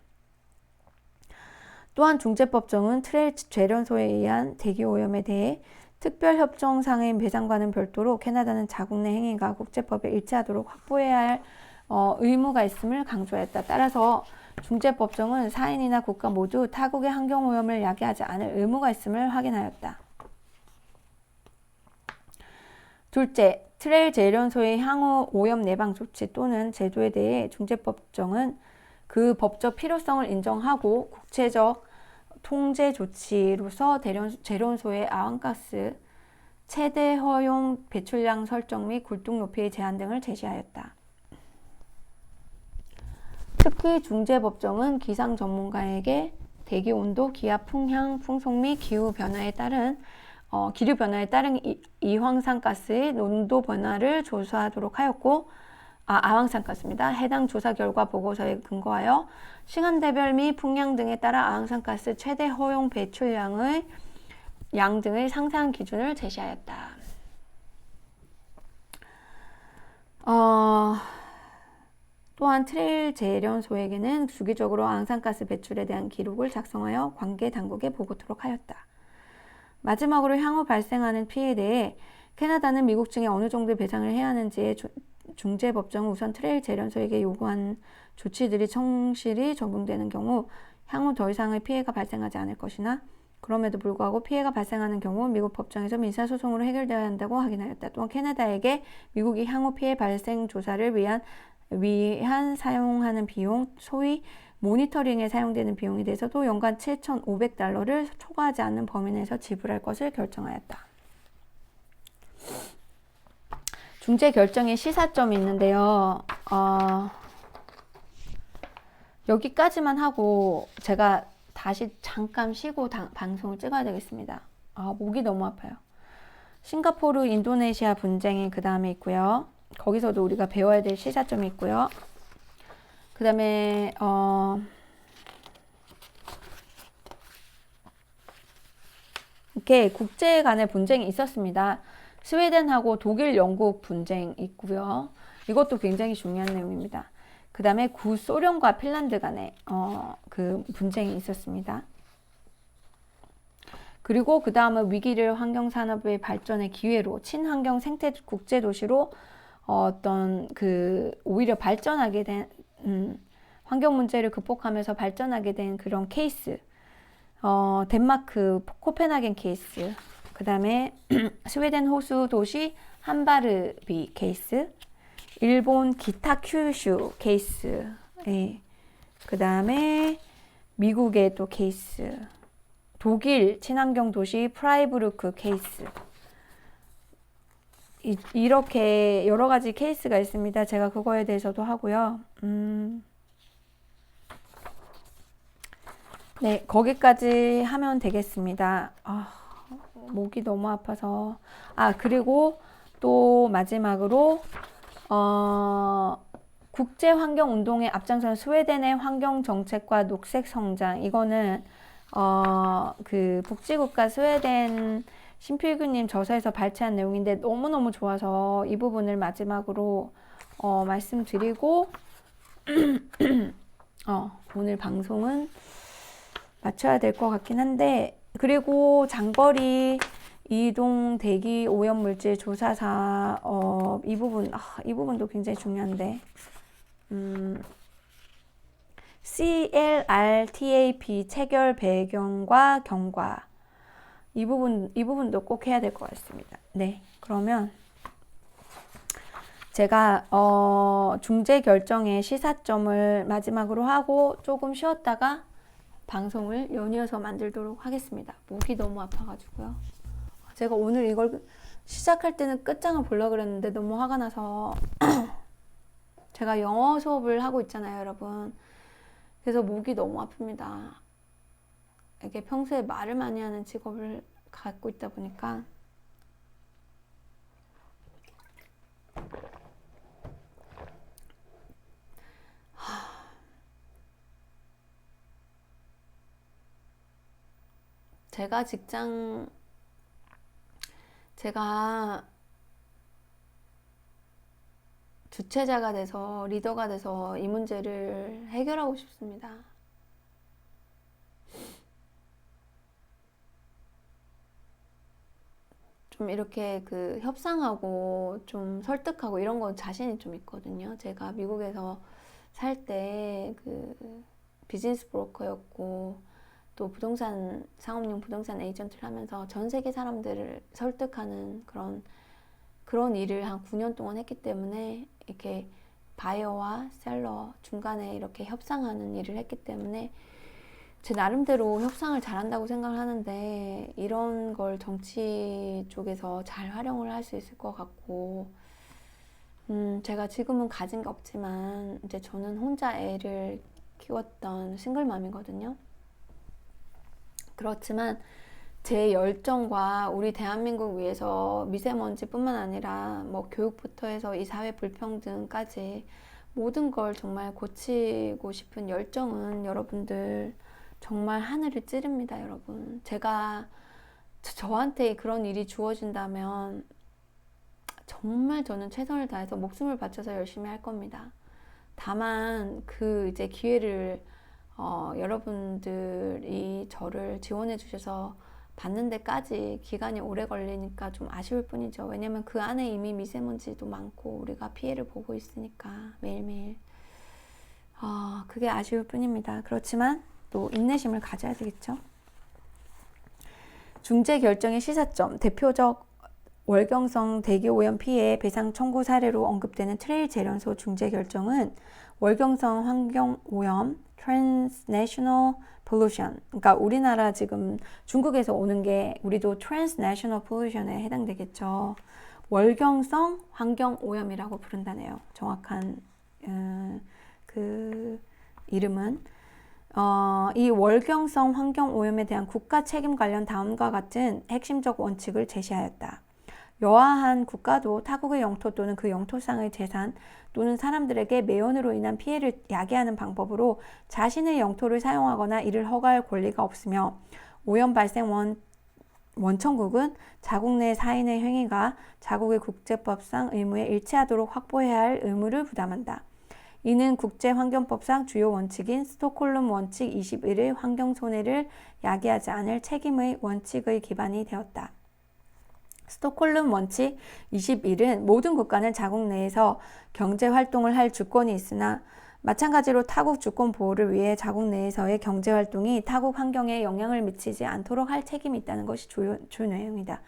또한 중재법정은 트레일 재련소에 의한 대기오염에 대해 특별협정상의 배상과는 별도로 캐나다는 자국 내 행위가 국제법에 일치하도록 확보해야 할 의무가 있음을 강조했다. 따라서 중재법정은 사인이나 국가 모두 타국의 환경오염을 야기하지 않을 의무가 있음을 확인하였다. 둘째, 트레일 재련소의 향후 오염 예방 조치 또는 제도에 대해 중재법정은 그 법적 필요성을 인정하고 국제적 통제 조치로서 재련소의 아원가스 최대 허용 배출량 설정 및 굴뚝 높이의 제한 등을 제시하였다. 특히 중재법정은 기상 전문가에게 대기 온도, 기압, 풍향, 풍속 및 기후 변화에 따른 기류 변화에 따른 이황산가스의 농도 변화를 조사하도록 하였고, 아황산가스입니다. 해당 조사 결과 보고서에 근거하여 시간대별 및 풍량 등에 따라 아황산가스 최대 허용 배출량의 양 등의 상세한 기준을 제시하였다. 또한 트레일 재련소에게는 주기적으로 아황산가스 배출에 대한 기록을 작성하여 관계 당국에 보고토록 하였다. 마지막으로 향후 발생하는 피해에 대해 캐나다는 미국 중에 어느 정도 배상을 해야 하는지에 중재법정은 우선 트레일 재련소에게 요구한 조치들이 성실히 적용되는 경우 향후 더 이상의 피해가 발생하지 않을 것이나 그럼에도 불구하고 피해가 발생하는 경우 미국 법정에서 민사소송으로 해결되어야 한다고 확인하였다. 또한 캐나다에게 미국이 향후 피해 발생 조사를 위한 사용하는 비용, 소위 모니터링에 사용되는 비용에 대해서도 연간 $7,500를 초과하지 않는 범위 내에서 지불할 것을 결정하였다. 중재 결정의 시사점이 있는데요. 여기까지만 하고 제가 다시 잠깐 쉬고 방송을 찍어야 되겠습니다. 목이 너무 아파요. 싱가포르, 인도네시아 분쟁이 그 다음에 있고요. 거기서도 우리가 배워야 될 시사점이 있고요. 그 다음에 이렇게 국제 간의 분쟁이 있었습니다. 스웨덴하고 독일, 영국 분쟁 있고요. 이것도 굉장히 중요한 내용입니다. 그 다음에 구소련과 핀란드 간의 그 분쟁이 있었습니다. 그리고 그 다음은 위기를 환경산업의 발전의 기회로 친환경 생태 국제도시로 오히려 발전하게 된 환경 문제를 극복하면서 발전하게 된 그런 케이스. 덴마크 코펜하겐 케이스. 그 다음에 스웨덴 호수 도시 함바르비 케이스. 일본 기타 큐슈 케이스. 예. 그 다음에 미국의 또 케이스. 독일 친환경 도시 프라이부르크 케이스. 이렇게 여러 가지 케이스가 있습니다. 제가 그거에 대해서도 하고요. 네, 거기까지 하면 되겠습니다. 목이 너무 아파서. 그리고 또 마지막으로 국제환경운동에 앞장서는 스웨덴의 환경정책과 녹색성장. 이거는 그 복지국가 스웨덴 신필규님 저서에서 발췌한 내용인데 너무너무 좋아서 이 부분을 마지막으로 말씀드리고 오늘 방송은 마쳐야 될 것 같긴 한데, 그리고 장거리 이동 대기 오염물질 조사 사업 이 부분도 굉장히 중요한데 CLRTAP 체결 배경과 경과 이 부분도 꼭 해야 될 것 같습니다. 네, 그러면 제가 중재 결정의 시사점을 마지막으로 하고 조금 쉬었다가 방송을 연이어서 만들도록 하겠습니다. 목이 너무 아파가지고요. 제가 오늘 이걸 시작할 때는 끝장을 보려고 그랬는데 너무 화가 나서 제가 영어 수업을 하고 있잖아요, 여러분. 그래서 목이 너무 아픕니다. 이게 평소에 말을 많이 하는 직업을 갖고 있다 보니까 제가 주체자가 돼서 리더가 돼서 이 문제를 해결하고 싶습니다. 좀 이렇게 협상하고 좀 설득하고 이런 건 자신이 좀 있거든요. 제가 미국에서 살 때 비즈니스 브로커였고 또 상업용 부동산 에이전트를 하면서 전 세계 사람들을 설득하는 그런 일을 한 9년 동안 했기 때문에 이렇게 바이어와 셀러 중간에 이렇게 협상하는 일을 했기 때문에 제 나름대로 협상을 잘한다고 생각을 하는데 이런 걸 정치 쪽에서 잘 활용을 할 수 있을 것 같고 제가 지금은 가진 게 없지만 이제 저는 혼자 애를 키웠던 싱글맘이거든요. 그렇지만 제 열정과 우리 대한민국 위해서 미세먼지뿐만 아니라 뭐 교육부터 해서 이 사회 불평등까지 모든 걸 정말 고치고 싶은 열정은 여러분들 정말 하늘을 찌릅니다, 여러분. 저한테 그런 일이 주어진다면 정말 저는 최선을 다해서 목숨을 바쳐서 열심히 할 겁니다. 다만 이제 기회를 여러분들이 저를 지원해 주셔서 받는 데까지 기간이 오래 걸리니까 좀 아쉬울 뿐이죠. 왜냐면 그 안에 이미 미세먼지도 많고 우리가 피해를 보고 있으니까 매일매일 그게 아쉬울 뿐입니다. 그렇지만 또 인내심을 가져야 되겠죠. 중재 결정의 시사점, 대표적 월경성 대기오염 피해 배상 청구 사례로 언급되는 트레일 재련소 중재 결정은 월경성 환경오염 transnational pollution, 그러니까 우리나라 지금 중국에서 오는 게 우리도 transnational pollution에 해당되겠죠. 월경성 환경오염이라고 부른다네요. 정확한 그 이름은 이 월경성 환경오염에 대한 국가 책임 관련 다음과 같은 핵심적 원칙을 제시하였다. 여하한 국가도 타국의 영토 또는 그 영토상의 재산 또는 사람들에게 매연으로 인한 피해를 야기하는 방법으로 자신의 영토를 사용하거나 이를 허가할 권리가 없으며 오염 발생 원청국은 자국 내 사인의 행위가 자국의 국제법상 의무에 일치하도록 확보해야 할 의무를 부담한다. 이는 국제환경법상 주요 원칙인 스톡홀름 원칙 21의 환경 손해를 야기하지 않을 책임의 원칙의 기반이 되었다. 스톡홀름 원칙 21은 모든 국가는 자국 내에서 경제활동을 할 주권이 있으나 마찬가지로 타국 주권 보호를 위해 자국 내에서의 경제활동이 타국 환경에 영향을 미치지 않도록 할 책임이 있다는 것이 주 내용이다.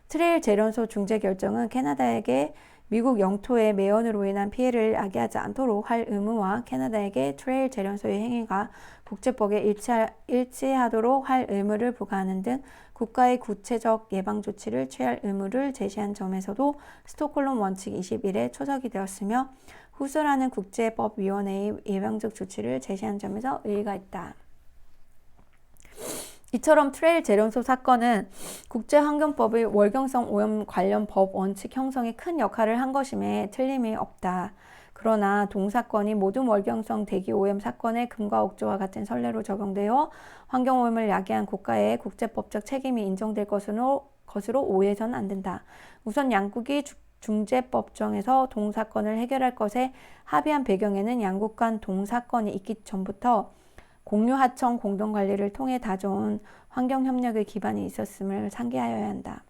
트레일 재련소 중재 결정은 캐나다에게 미국 영토의 매연으로 인한 피해를 야기하지 않도록 할 의무와 캐나다에게 트레일 재련소의 행위가 국제법에 일치하도록 할 의무를 부과하는 등 국가의 구체적 예방 조치를 취할 의무를 제시한 점에서도 스톡홀름 원칙 21에 초석이 되었으며 후스라는 국제법위원회의 예방적 조치를 제시한 점에서 의의가 있다. 이처럼 트레일 재련소 사건은 국제환경법의 월경성 오염 관련 법 원칙 형성에 큰 역할을 한 것임에 틀림이 없다. 그러나 동사건이 모든 월경성 대기오염 사건의 금과 옥조와 같은 선례로 적용되어 환경오염을 야기한 국가의 국제법적 책임이 인정될 것으로 오해해서는 안 된다. 우선 양국이 중재법정에서 동사건을 해결할 것에 합의한 배경에는 양국 간 동사건이 있기 전부터 공유하청 공동관리를 통해 다져온 환경협력의 기반이 있었음을 상기하여야 한다.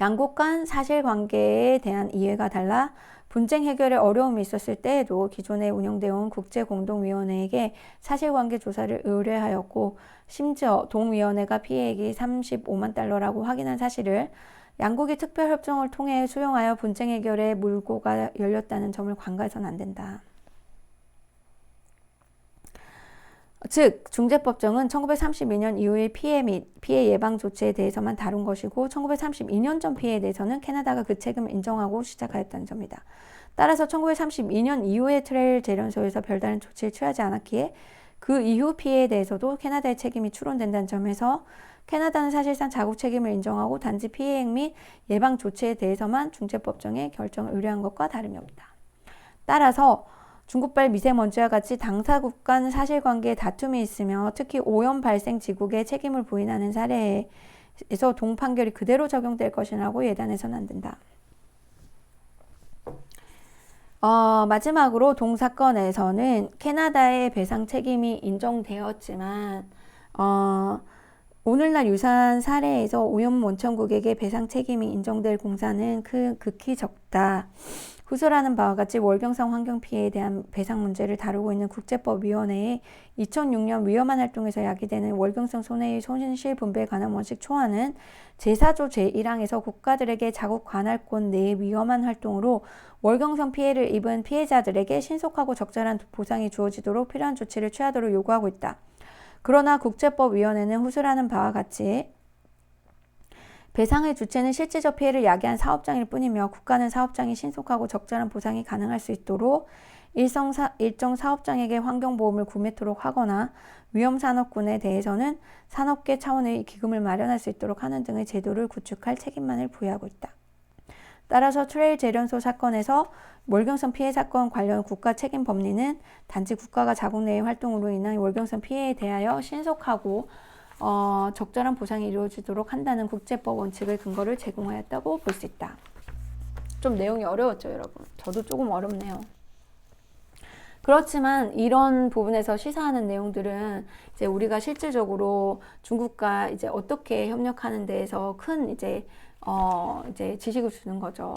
양국 간 사실관계에 대한 이해가 달라 분쟁 해결에 어려움이 있었을 때에도 기존에 운영되어 온 국제공동위원회에게 사실관계 조사를 의뢰하였고 심지어 동위원회가 피해액이 35만 달러라고 확인한 사실을 양국이 특별협정을 통해 수용하여 분쟁 해결에 물꼬가 열렸다는 점을 간과해서는 안 된다. 즉 중재법정은 1932년 이후의 피해 및 피해 예방 조치에 대해서만 다룬 것이고 1932년 전 피해에 대해서는 캐나다가 그 책임을 인정하고 시작하였다는 점이다. 따라서 1932년 이후의 트레일 재련소에서 별다른 조치를 취하지 않았기에 그 이후 피해에 대해서도 캐나다의 책임이 추론된다는 점에서 캐나다는 사실상 자국 책임을 인정하고 단지 피해액 및 예방 조치에 대해서만 중재법정에 결정을 의뢰한 것과 다름이 없다. 따라서 중국발 미세먼지와 같이 당사국 간 사실관계에 다툼이 있으며 특히 오염 발생 지국에 책임을 부인하는 사례에서 동판결이 그대로 적용될 것이라고 예단해서는 안 된다. 마지막으로 동사건에서는 캐나다의 배상 책임이 인정되었지만 오늘날 유사한 사례에서 오염 원천국에게 배상 책임이 인정될 공사는 극히 적다. 후설하는 바와 같이 월경성 환경 피해에 대한 배상 문제를 다루고 있는 국제법위원회의 2006년 위험한 활동에서 야기되는 월경성 손해의 손실 분배에 관한 원칙 초안은 제4조 제1항에서 국가들에게 자국 관할권 내의 위험한 활동으로 월경성 피해를 입은 피해자들에게 신속하고 적절한 보상이 주어지도록 필요한 조치를 취하도록 요구하고 있다. 그러나 국제법위원회는 후설하는 바와 같이 배상의 주체는 실제적 피해를 야기한 사업장일 뿐이며 국가는 사업장이 신속하고 적절한 보상이 가능할 수 있도록 일정 사업장에게 환경보험을 구매토록 하거나 위험산업군에 대해서는 산업계 차원의 기금을 마련할 수 있도록 하는 등의 제도를 구축할 책임만을 부여하고 있다. 따라서 트레일 재련소 사건에서 월경성 피해 사건 관련 국가 책임 법리는 단지 국가가 자국 내의 활동으로 인한 월경성 피해에 대하여 신속하고 적절한 보상이 이루어지도록 한다는 국제법 원칙의 근거를 제공하였다고 볼 수 있다. 좀 내용이 어려웠죠, 여러분? 저도 조금 어렵네요. 그렇지만 이런 부분에서 시사하는 내용들은 이제 우리가 실질적으로 중국과 이제 어떻게 협력하는 데에서 큰 이제 지식을 주는 거죠.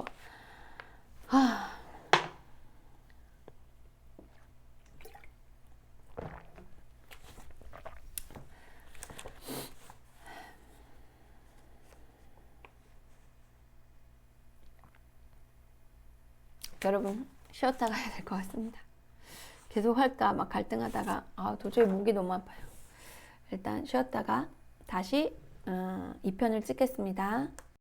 여러분 쉬었다 가야 될 것 같습니다. 계속 할까 막 갈등하다가 도저히 목이 너무 아파요. 일단 쉬었다가 다시 2편을 찍겠습니다.